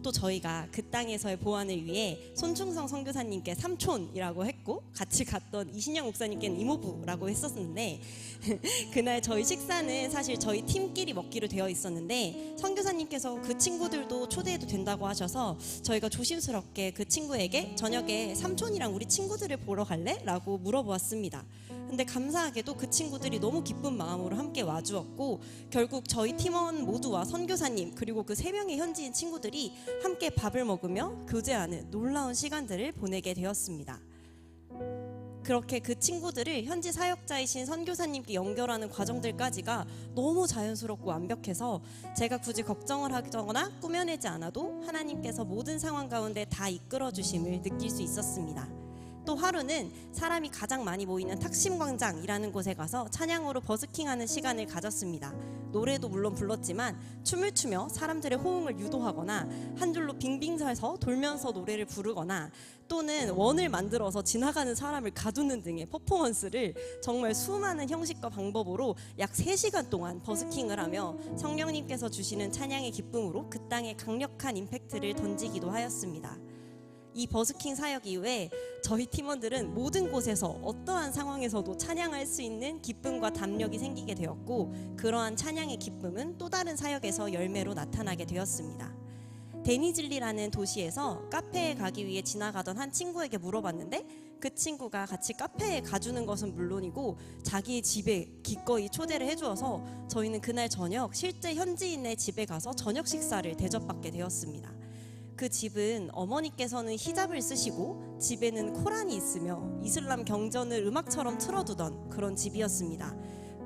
또 저희가 그 땅에서의 보안을 위해 손충성 선교사님께 삼촌이라고 했고 같이 갔던 이신영 목사님께는 이모부라고 했었는데 그날 저희 식사는 사실 저희 팀끼리 먹기로 되어 있었는데 선교사님께서 그 친구들도 초대해도 된다고 하셔서 저희가 조심스럽게 그 친구에게 저녁에 삼촌이랑 우리 친구들을 보러 갈래? 라고 물어보았습니다. 근데 감사하게도 그 친구들이 너무 기쁜 마음으로 함께 와주었고 결국 저희 팀원 모두와 선교사님 그리고 그 3명의 현지인 친구들이 함께 밥을 먹으며 교제하는 놀라운 시간들을 보내게 되었습니다. 그렇게 그 친구들을 현지 사역자이신 선교사님께 연결하는 과정들까지가 너무 자연스럽고 완벽해서 제가 굳이 걱정을 하거나 꾸며내지 않아도 하나님께서 모든 상황 가운데 다 이끌어 주심을 느낄 수 있었습니다. 또 하루는 사람이 가장 많이 모이는 탁심광장이라는 곳에 가서 찬양으로 버스킹하는 시간을 가졌습니다. 노래도 물론 불렀지만 춤을 추며 사람들의 호응을 유도하거나 한 줄로 빙빙 서서 돌면서 노래를 부르거나 또는 원을 만들어서 지나가는 사람을 가두는 등의 퍼포먼스를 정말 수많은 형식과 방법으로 약 3시간 동안 버스킹을 하며 성령님께서 주시는 찬양의 기쁨으로 그 땅에 강력한 임팩트를 던지기도 하였습니다. 이 버스킹 사역 이후에 저희 팀원들은 모든 곳에서 어떠한 상황에서도 찬양할 수 있는 기쁨과 담력이 생기게 되었고 그러한 찬양의 기쁨은 또 다른 사역에서 열매로 나타나게 되었습니다. 데니즐리라는 도시에서 카페에 가기 위해 지나가던 한 친구에게 물어봤는데 그 친구가 같이 카페에 가주는 것은 물론이고 자기의 집에 기꺼이 초대를 해주어서 저희는 그날 저녁 실제 현지인의 집에 가서 저녁 식사를 대접받게 되었습니다. 그 집은 어머니께서는 히잡을 쓰시고 집에는 코란이 있으며 이슬람 경전을 음악처럼 틀어두던 그런 집이었습니다.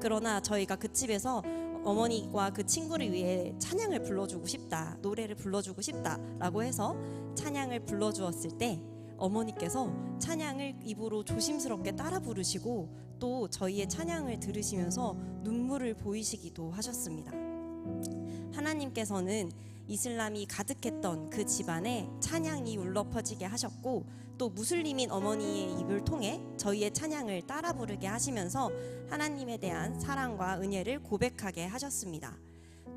그러나 저희가 그 집에서 어머니와 그 친구를 위해 찬양을 불러주고 싶다, 노래를 불러주고 싶다라고 해서 찬양을 불러주었을 때 어머니께서 찬양을 입으로 조심스럽게 따라 부르시고 또 저희의 찬양을 들으시면서 눈물을 보이시기도 하셨습니다. 하나님께서는 이슬람이 가득했던 그 집안에 찬양이 울려 퍼지게 하셨고, 또 무슬림인 어머니의 입을 통해 저희의 찬양을 따라 부르게 하시면서 하나님에 대한 사랑과 은혜를 고백하게 하셨습니다.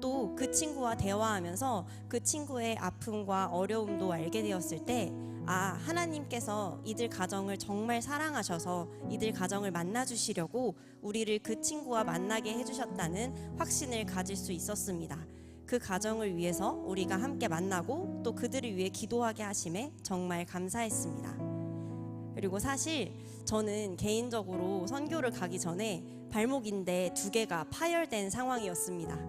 또 그 친구와 대화하면서 그 친구의 아픔과 어려움도 알게 되었을 때, 하나님께서 이들 가정을 정말 사랑하셔서 이들 가정을 만나주시려고 우리를 그 친구와 만나게 해주셨다는 확신을 가질 수 있었습니다. 그 가정을 위해서 우리가 함께 만나고 또 그들을 위해 기도하게 하심에 정말 감사했습니다. 그리고 사실 저는 개인적으로 선교를 가기 전에 발목인대 2개가 파열된 상황이었습니다.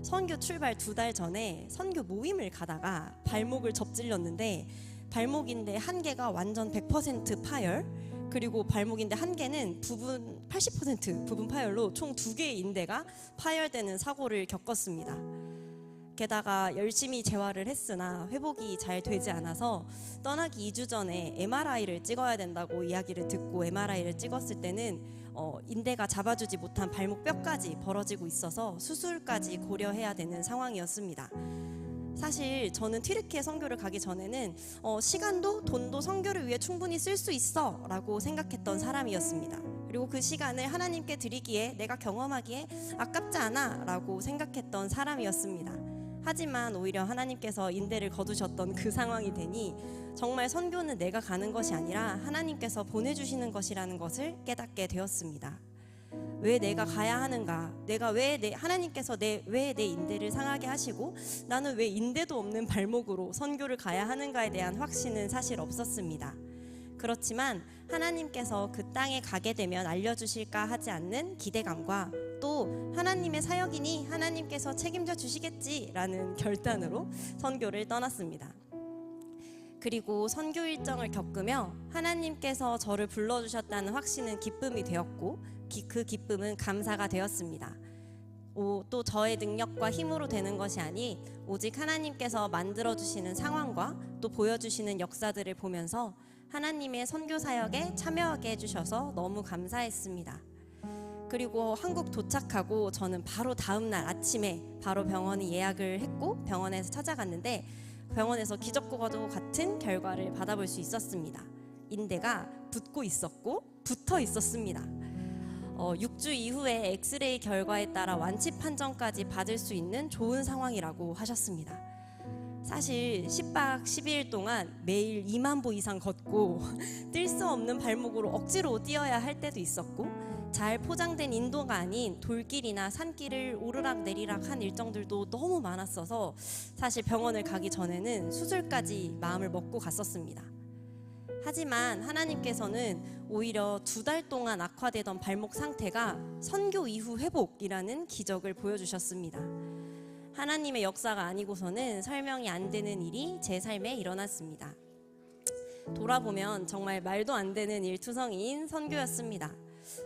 선교 출발 2달 전에 선교 모임을 가다가 발목을 접질렸는데, 발목인대 1개가 완전 100% 파열, 그리고 발목인대 1개는 80% 부분 파열로 총 2개의 인대가 파열되는 사고를 겪었습니다. 게다가 열심히 재활을 했으나 회복이 잘 되지 않아서 떠나기 2주 전에 MRI를 찍어야 된다고 이야기를 듣고 MRI를 찍었을 때는 인대가 잡아주지 못한 발목 뼈까지 벌어지고 있어서 수술까지 고려해야 되는 상황이었습니다. 사실 저는 튀르키예 선교를 가기 전에는 시간도 돈도 선교를 위해 충분히 쓸 수 있어 라고 생각했던 사람이었습니다. 그리고 그 시간을 하나님께 드리기에, 내가 경험하기에 아깝지 않아 라고 생각했던 사람이었습니다. 하지만 오히려 하나님께서 인대를 거두셨던 그 상황이 되니 정말 선교는 내가 가는 것이 아니라 하나님께서 보내주시는 것이라는 것을 깨닫게 되었습니다. 왜 내가 가야 하는가? 내가 하나님께서 왜 내 인대를 상하게 하시고 나는 왜 인대도 없는 발목으로 선교를 가야 하는가에 대한 확신은 사실 없었습니다. 그렇지만 하나님께서 그 땅에 가게 되면 알려주실까 하지 않는 기대감과, 또 하나님의 사역이니 하나님께서 책임져 주시겠지라는 결단으로 선교를 떠났습니다. 그리고 선교 일정을 겪으며 하나님께서 저를 불러주셨다는 확신은 기쁨이 되었고, 그 기쁨은 감사가 되었습니다. 또 저의 능력과 힘으로 되는 것이 아니 오직 하나님께서 만들어주시는 상황과 또 보여주시는 역사들을 보면서 하나님의 선교 사역에 참여하게 해주셔서 너무 감사했습니다. 그리고 한국 도착하고 저는 바로 다음날 아침에 바로 병원에 예약을 했고 병원에서 찾아갔는데, 병원에서 기적과도 같은 결과를 받아볼 수 있었습니다. 인대가 붙고 있었고 붙어 있었습니다. 6주 이후에 엑스레이 결과에 따라 완치 판정까지 받을 수 있는 좋은 상황이라고 하셨습니다. 사실 10박 12일 동안 매일 2만 보 이상 걷고 뛸 수 없는 발목으로 억지로 뛰어야 할 때도 있었고, 잘 포장된 인도가 아닌 돌길이나 산길을 오르락 내리락 한 일정들도 너무 많았어서 사실 병원을 가기 전에는 수술까지 마음을 먹고 갔었습니다. 하지만 하나님께서는 오히려 2달 동안 악화되던 발목 상태가 선교 이후 회복이라는 기적을 보여주셨습니다. 하나님의 역사가 아니고서는 설명이 안 되는 일이 제 삶에 일어났습니다. 돌아보면 정말 말도 안 되는 일투성이인 선교였습니다.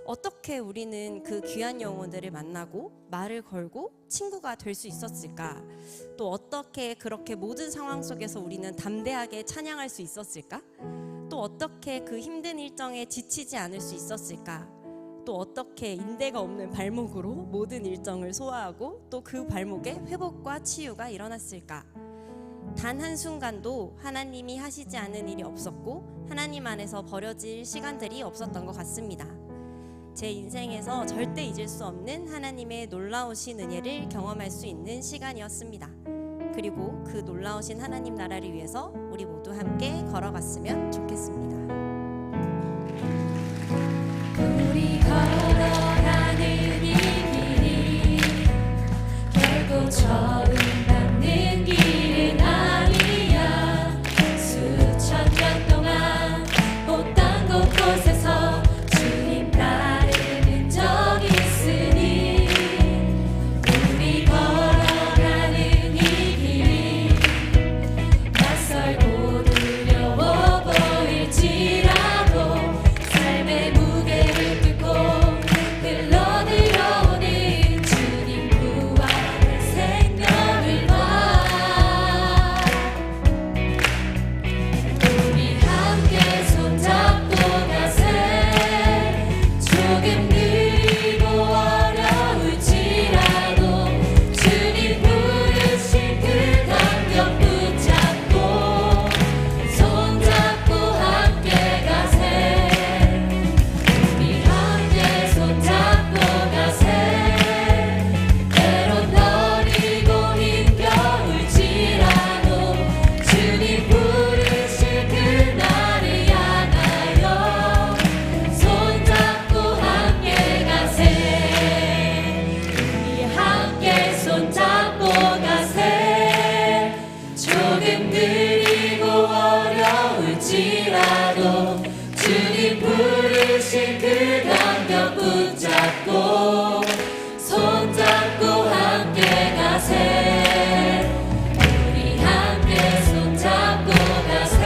어떻게 우리는 그 귀한 영혼들을 만나고 말을 걸고 친구가 될 수 있었을까? 또 어떻게 그렇게 모든 상황 속에서 우리는 담대하게 찬양할 수 있었을까? 또 어떻게 그 힘든 일정에 지치지 않을 수 있었을까? 또 어떻게 인대가 없는 발목으로 모든 일정을 소화하고 또 그 발목에 회복과 치유가 일어났을까? 단 한순간도 하나님이 하시지 않은 일이 없었고 하나님 안에서 버려질 시간들이 없었던 것 같습니다. 제 인생에서 절대 잊을 수 없는 하나님의 놀라우신 은혜를 경험할 수 있는 시간이었습니다. 그리고 그 놀라우신 하나님 나라를 위해서 우리 모두 함께 걸어갔으면 좋겠습니다. 우리 걸어가는 이 길이 결국 저음받는 길은 아니야. 수천 년 동안 어떤 곳곳에서 주님 따르는 적 있으니 우리 걸어가는 이 길이 낯설고 두려워 보일지 올지라도 주님 부르신 그 간격 붙잡고 손잡고 함께 가세. 우리 함께 손잡고 가세.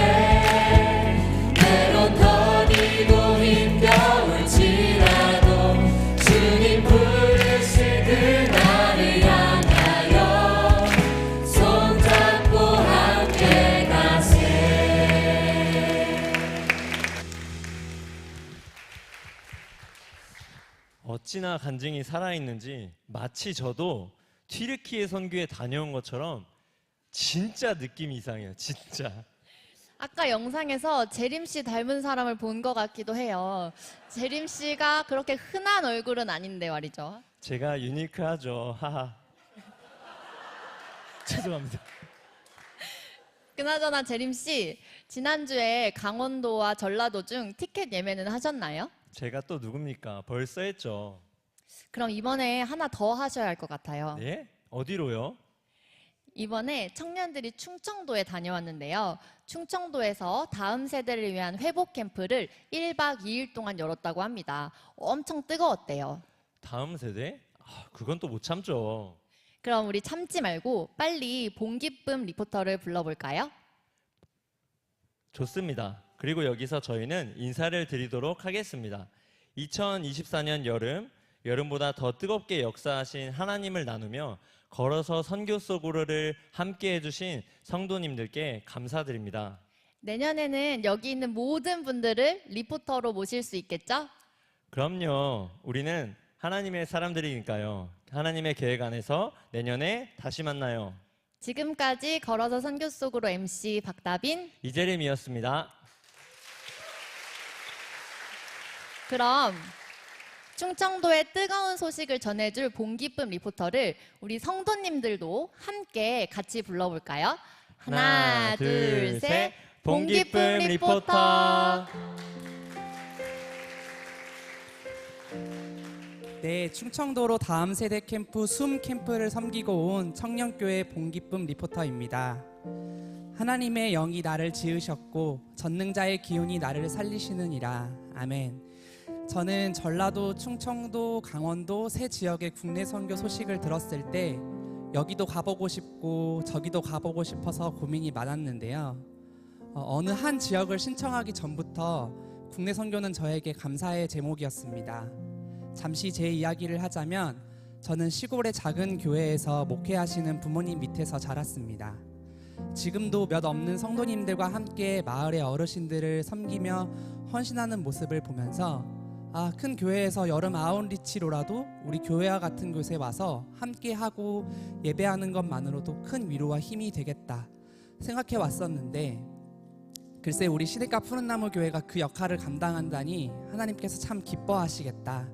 때론 더디고 힘겨울지라도 주님 부르신 그날을 향하여 손잡고 함께 가세. 어찌나 간증이 살아있는지 마치 저도 튀르키예 선교에 다녀온 것처럼 진짜 느낌이 이상해요. 진짜. 아까 영상에서 재림 씨 닮은 사람을 본 것 같기도 해요. 재림 씨가 그렇게 흔한 얼굴은 아닌데 말이죠. 제가 유니크하죠. 하하. 죄송합니다. 그나저나 재림 씨, 지난주에 강원도와 전라도 중 티켓 예매는 하셨나요? 제가 또 누굽니까? 벌써 했죠. 그럼 이번에 하나 더 하셔야 할 것 같아요. 네? 어디로요? 이번에 청년들이 충청도에 다녀왔는데요. 충청도에서 다음 세대를 위한 회복 캠프를 1박 2일 동안 열었다고 합니다. 엄청 뜨거웠대요. 다음 세대? 그건 또 못 참죠. 그럼 우리 참지 말고 빨리 봉기쁨 리포터를 불러볼까요? 좋습니다. 그리고 여기서 저희는 인사를 드리도록 하겠습니다. 2024년 여름보다 더 뜨겁게 역사하신 하나님을 나누며 걸어서 선교 속으로를 함께 해주신 성도님들께 감사드립니다. 내년에는 여기 있는 모든 분들을 리포터로 모실 수 있겠죠? 그럼요. 우리는 하나님의 사람들이니까요. 하나님의 계획 안에서 내년에 다시 만나요. 지금까지 걸어서 선교 속으로 MC 박다빈. 이재림이었습니다. 그럼 충청도의 뜨거운 소식을 전해줄 봉기쁨 리포터를 우리 성도님들도 함께 같이 불러볼까요? 하나, 둘, 셋. 봉기쁨 리포터. 네, 충청도로 다음 세대 캠프 숨 캠프를 섬기고 온 청년교회 봉기쁨 리포터입니다. 하나님의 영이 나를 지으셨고 전능자의 기운이 나를 살리시느니라. 아멘. 저는 전라도, 충청도, 강원도 세 지역의 국내 선교 소식을 들었을 때 여기도 가보고 싶고 저기도 가보고 싶어서 고민이 많았는데요. 어느 한 지역을 신청하기 전부터 국내 선교는 저에게 감사의 제목이었습니다. 잠시 제 이야기를 하자면 저는 시골의 작은 교회에서 목회하시는 부모님 밑에서 자랐습니다. 지금도 몇 없는 성도님들과 함께 마을의 어르신들을 섬기며 헌신하는 모습을 보면서 큰 교회에서 여름 아웃리치로라도 우리 교회와 같은 곳에 와서 함께하고 예배하는 것만으로도 큰 위로와 힘이 되겠다 생각해 왔었는데, 글쎄 우리 시냇가 푸른나무 교회가 그 역할을 감당한다니 하나님께서 참 기뻐하시겠다,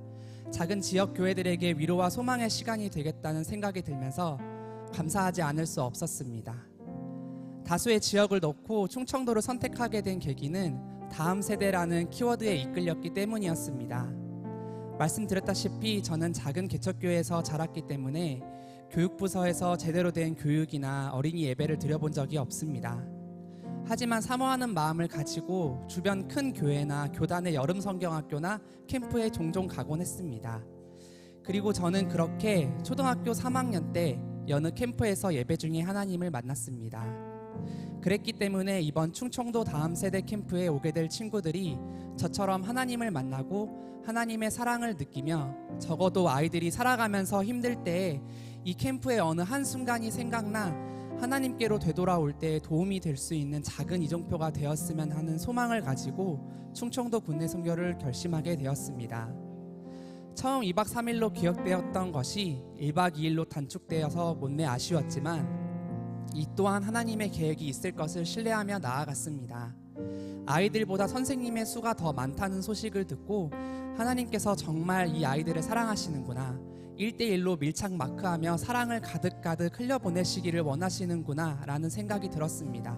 작은 지역 교회들에게 위로와 소망의 시간이 되겠다는 생각이 들면서 감사하지 않을 수 없었습니다. 다수의 지역을 넣고 충청도를 선택하게 된 계기는 다음 세대라는 키워드에 이끌렸기 때문이었습니다. 말씀드렸다시피 저는 작은 개척교회에서 자랐기 때문에 교육부서에서 제대로 된 교육이나 어린이 예배를 드려본 적이 없습니다. 하지만 사모하는 마음을 가지고 주변 큰 교회나 교단의 여름 성경학교나 캠프에 종종 가곤 했습니다. 그리고 저는 그렇게 초등학교 3학년 때 여느 캠프에서 예배 중에 하나님을 만났습니다. 그랬기 때문에 이번 충청도 다음 세대 캠프에 오게 될 친구들이 저처럼 하나님을 만나고 하나님의 사랑을 느끼며 적어도 아이들이 살아가면서 힘들 때 이 캠프의 어느 한순간이 생각나 하나님께로 되돌아올 때 도움이 될 수 있는 작은 이정표가 되었으면 하는 소망을 가지고 충청도 국내 선교를 결심하게 되었습니다. 처음 2박 3일로 기억되었던 것이 1박 2일로 단축되어서 못내 아쉬웠지만 이 또한 하나님의 계획이 있을 것을 신뢰하며 나아갔습니다. 아이들보다 선생님의 수가 더 많다는 소식을 듣고 하나님께서 정말 이 아이들을 사랑하시는구나, 1대1로 밀착 마크하며 사랑을 가득가득 흘려보내시기를 원하시는구나 라는 생각이 들었습니다.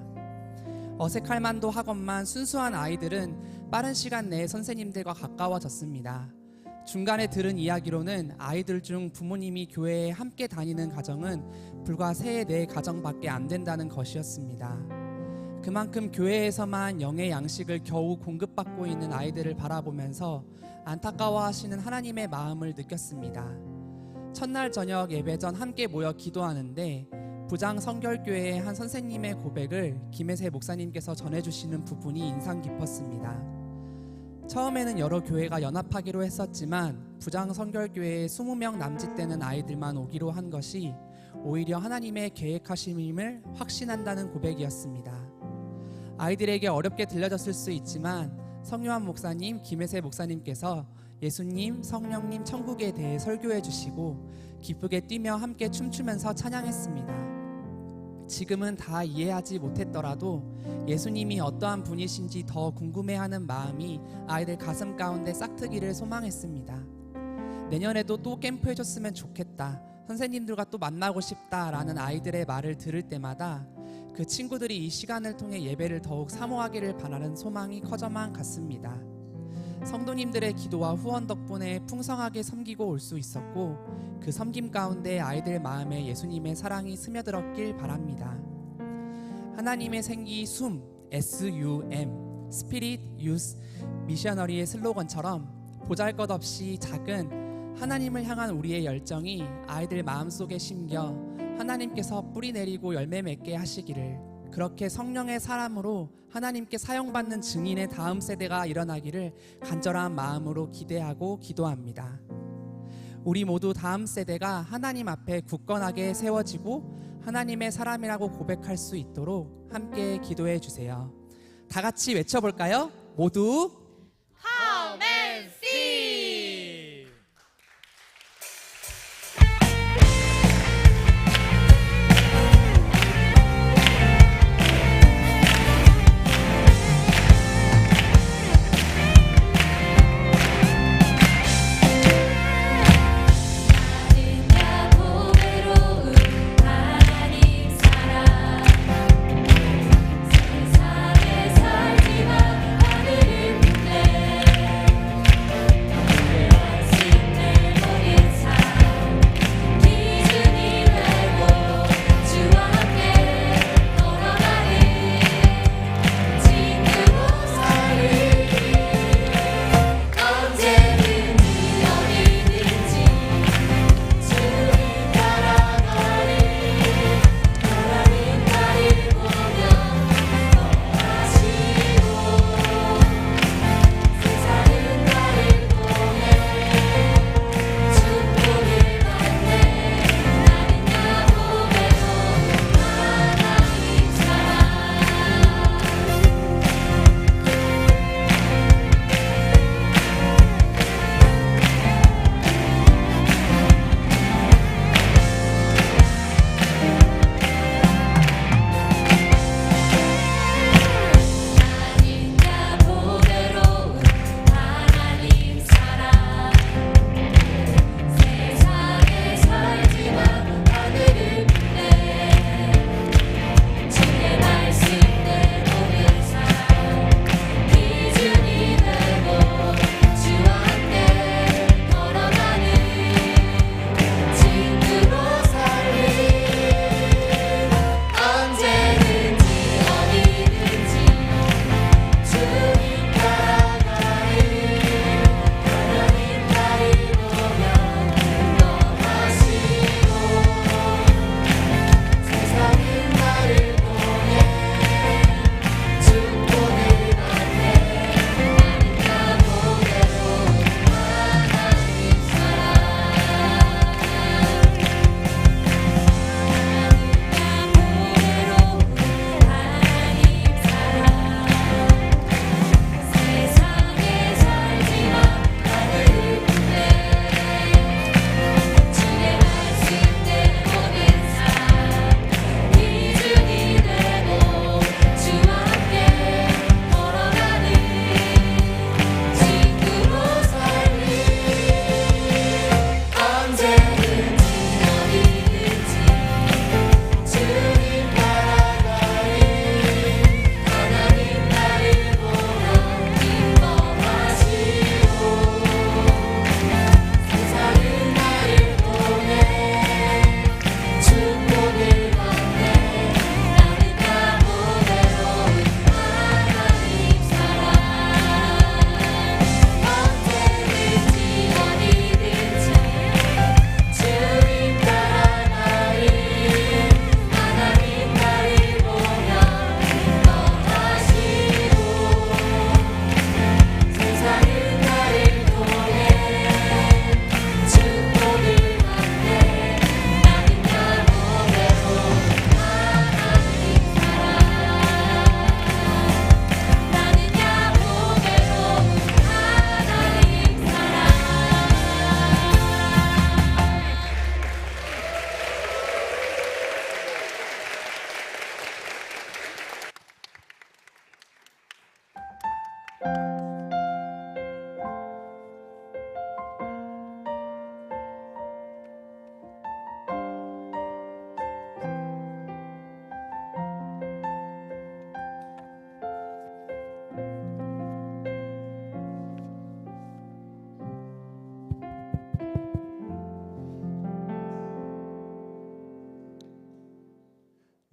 어색할 만도 하건만 순수한 아이들은 빠른 시간 내에 선생님들과 가까워졌습니다. 중간에 들은 이야기로는 아이들 중 부모님이 교회에 함께 다니는 가정은 불과 3, 4 가정밖에 안 된다는 것이었습니다. 그만큼 교회에서만 영의 양식을 겨우 공급받고 있는 아이들을 바라보면서 안타까워하시는 하나님의 마음을 느꼈습니다. 첫날 저녁 예배 전 함께 모여 기도하는데 부장 성결교회의 한 선생님의 고백을 김혜세 목사님께서 전해주시는 부분이 인상 깊었습니다. 처음에는 여러 교회가 연합하기로 했었지만 부장 성결교회에 20명 남짓되는 아이들만 오기로 한 것이 오히려 하나님의 계획하심임을 확신한다는 고백이었습니다. 아이들에게 어렵게 들려졌을 수 있지만 성요한 목사님, 김혜세 목사님께서 예수님, 성령님, 천국에 대해 설교해 주시고 기쁘게 뛰며 함께 춤추면서 찬양했습니다. 지금은 다 이해하지 못했더라도 예수님이 어떠한 분이신지 더 궁금해하는 마음이 아이들 가슴 가운데 싹트기를 소망했습니다. 내년에도 또 캠프 해줬으면 좋겠다, 선생님들과 또 만나고 싶다라는 아이들의 말을 들을 때마다 그 친구들이 이 시간을 통해 예배를 더욱 사모하기를 바라는 소망이 커져만 갔습니다. 성도님들의 기도와 후원 덕분에 풍성하게 섬기고 올 수 있었고 그 섬김 가운데 아이들 마음에 예수님의 사랑이 스며들었길 바랍니다. 하나님의 생기 숨 SUM 스피릿 유스 미셔너리의 슬로건처럼 보잘것없이 작은 하나님을 향한 우리의 열정이 아이들 마음속에 심겨 하나님께서 뿌리 내리고 열매 맺게 하시기를, 그렇게 성령의 사람으로 하나님께 사용받는 증인의 다음 세대가 일어나기를 간절한 마음으로 기대하고 기도합니다. 우리 모두 다음 세대가 하나님 앞에 굳건하게 세워지고 하나님의 사람이라고 고백할 수 있도록 함께 기도해 주세요. 다 같이 외쳐볼까요? 모두 Come and see! 세상에 살지만 하늘을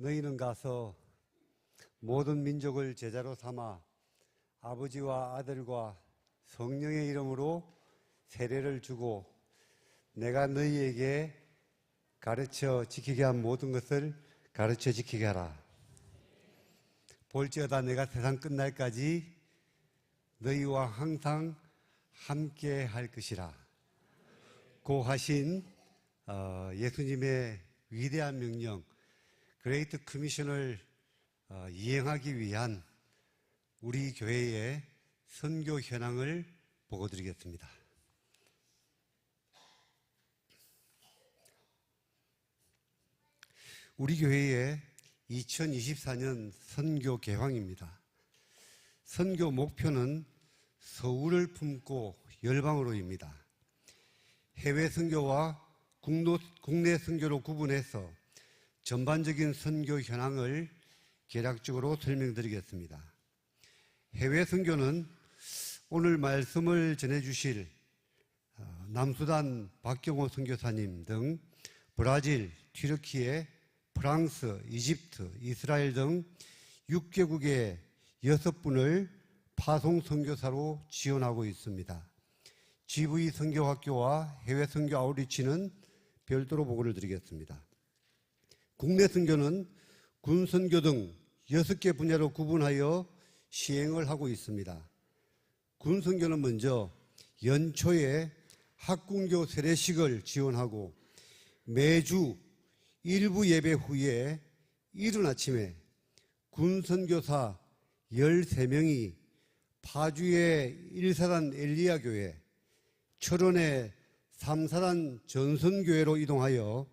너희는 가서 모든 민족을 제자로 삼아 아버지와 아들과 성령의 이름으로 세례를 주고 내가 너희에게 가르쳐 지키게 한 모든 것을 가르쳐 지키게 하라. 볼지어다 내가 세상 끝날까지 너희와 항상 함께 할 것이라. 고 하신 예수님의 위대한 명령 그레이트 커미션을 이행하기 위한 우리 교회의 선교 현황을 보고드리겠습니다. 우리 교회의 2024년 선교 개황입니다. 선교 목표는 서울을 품고 열방으로입니다. 해외 선교와 국내 선교로 구분해서 전반적인 선교 현황을 개략적으로 설명드리겠습니다. 해외 선교는 오늘 말씀을 전해주실 남수단 박경호 선교사님 등 브라질, 튀르키예, 프랑스, 이집트, 이스라엘 등 6개국의 6분을 파송 선교사로 지원하고 있습니다. GV 선교학교와 해외 선교 아웃리치는 별도로 보고를 드리겠습니다. 국내 선교는 군 선교 등 6개 분야로 구분하여 시행을 하고 있습니다. 군 선교는 먼저 연초에 학군교 세례식을 지원하고 매주 일부 예배 후에 이른 아침에 군 선교사 13명이 파주의 1사단 엘리야 교회, 철원의 3사단 전선교회로 이동하여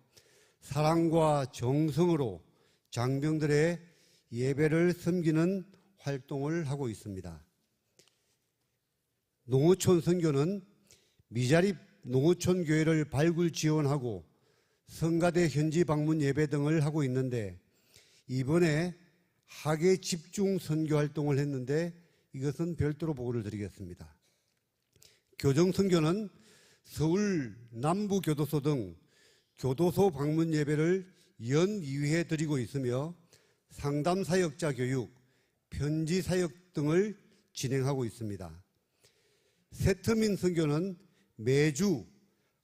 사랑과 정성으로 장병들의 예배를 섬기는 활동을 하고 있습니다. 농어촌 선교는 미자립 농어촌 교회를 발굴 지원하고 성가대 현지 방문 예배 등을 하고 있는데 이번에 학예 집중 선교 활동을 했는데 이것은 별도로 보고를 드리겠습니다. 교정 선교는 서울 남부교도소 등 교도소 방문 예배를 연 2회 드리고 있으며 상담 사역자 교육, 편지 사역 등을 진행하고 있습니다. 세트민 선교는 매주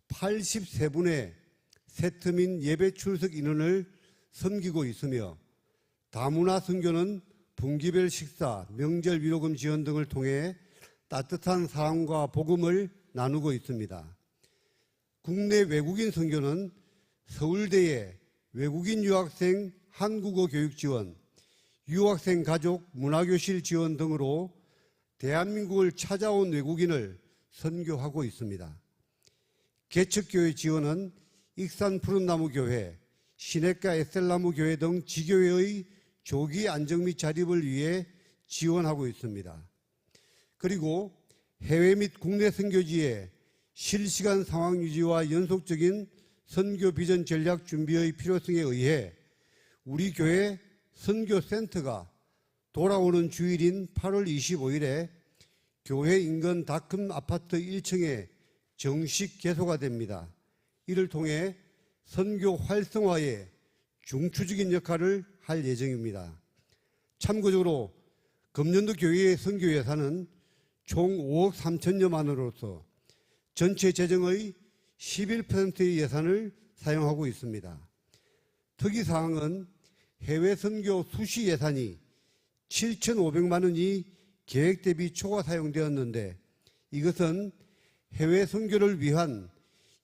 83분의 세트민 예배 출석 인원을 섬기고 있으며 다문화 선교는 분기별 식사, 명절 위로금 지원 등을 통해 따뜻한 사랑과 복음을 나누고 있습니다. 국내 외국인 선교는 서울대의 외국인 유학생 한국어 교육 지원, 유학생 가족 문화교실 지원 등으로 대한민국을 찾아온 외국인을 선교하고 있습니다. 개척교회 지원은 익산 푸른나무교회, 시냇가 에셀나무교회 등 지교회의 조기 안정 및 자립을 위해 지원하고 있습니다. 그리고 해외 및 국내 선교지의 실시간 상황 유지와 연속적인 선교 비전 전략 준비의 필요성에 의해 우리 교회 선교센터가 돌아오는 주일인 8월 25일에 교회 인근 다큰 아파트 1층에 정식 개소가 됩니다. 이를 통해 선교 활성화에 중추적인 역할을 할 예정입니다. 참고적으로 금년도 교회의 선교 예산은 총 5억 3천여만 원으로서 전체 재정의 11%의 예산을 사용하고 있습니다. 특이사항은 해외 선교 수시 예산이 7,500만 원이 계획 대비 초과 사용되었는데 이것은 해외 선교를 위한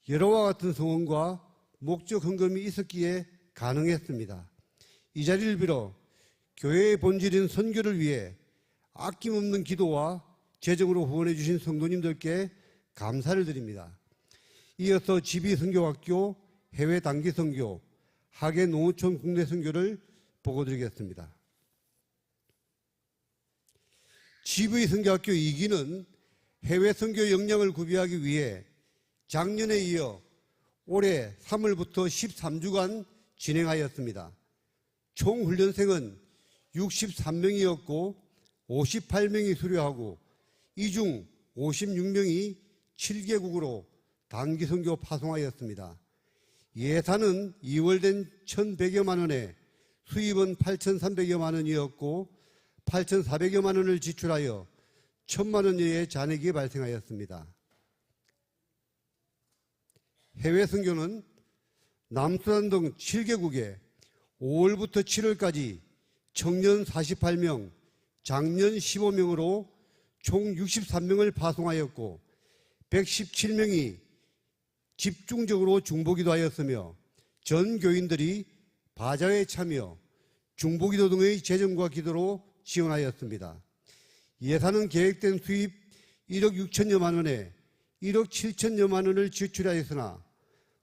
여러와 같은 성원과 목적 헌금이 있었기에 가능했습니다. 이 자리를 빌어 교회의 본질인 선교를 위해 아낌없는 기도와 재정으로 후원해 주신 성도님들께 감사를 드립니다. 이어서 GB선교학교 해외 단기 선교, 학예 농어촌 국내 선교를 보고드리겠습니다. GV선교학교 2기는 해외 선교 역량을 구비하기 위해 작년에 이어 올해 3월부터 13주간 진행하였습니다. 총 훈련생은 63명이었고 58명이 수료하고 이 중 56명이 7개국으로 단기 선교 파송하였습니다. 예산은 2월된 1,100여만 원에 수입은 8,300여만 원이었고 8,400여만 원을 지출하여 1,000만 원여의 잔액이 발생하였습니다. 해외 선교는 남수단 등 7개국에 5월부터 7월까지 청년 48명, 장년 15명으로 총 63명을 파송하였고 117명이 집중적으로 중보기도 하였으며 전 교인들이 바자회에 참여, 중보기도 등의 재정과 기도로 지원하였습니다. 예산은 계획된 수입 1억 6천여만 원에 1억 7천여만 원을 지출하였으나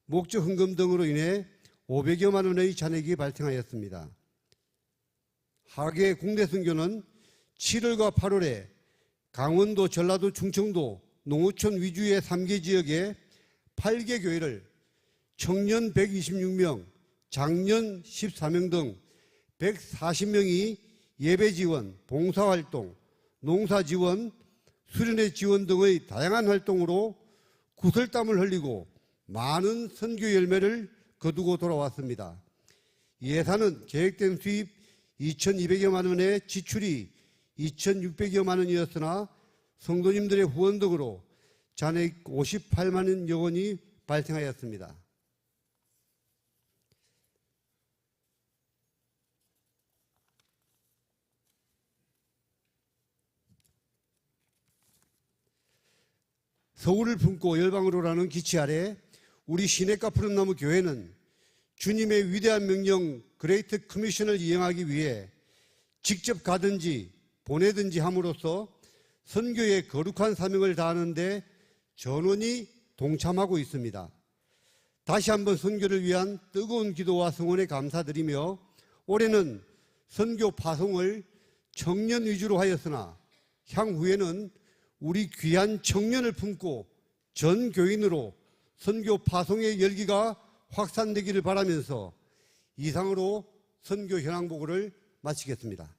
목적 헌금 등으로 인해 500여만 원의 잔액이 발생하였습니다. 하계 국내 선교는 7월과 8월에 강원도, 전라도, 충청도, 농어촌 위주의 3개 지역에 8개 교회를 청년 126명, 장년 14명 등 140명이 예배 지원, 봉사활동, 농사 지원, 수련회 지원 등의 다양한 활동으로 구슬땀을 흘리고 많은 선교 열매를 거두고 돌아왔습니다. 예산은 계획된 수입 2,200여만 원에 지출이 2,600여만 원이었으나 성도님들의 후원 등으로 잔액 58만여 원이 발생하였습니다. 서울을 품고 열방으로라는 기치 아래 우리 시내가 푸른나무 교회는 주님의 위대한 명령 그레이트 커미션을 이행하기 위해 직접 가든지 보내든지 함으로써 선교의 거룩한 사명을 다하는 데 전원이 동참하고 있습니다. 다시 한번 선교를 위한 뜨거운 기도와 성원에 감사드리며 올해는 선교 파송을 청년 위주로 하였으나 향후에는 우리 귀한 청년을 품고 전 교인으로 선교 파송의 열기가 확산되기를 바라면서 이상으로 선교 현황 보고를 마치겠습니다.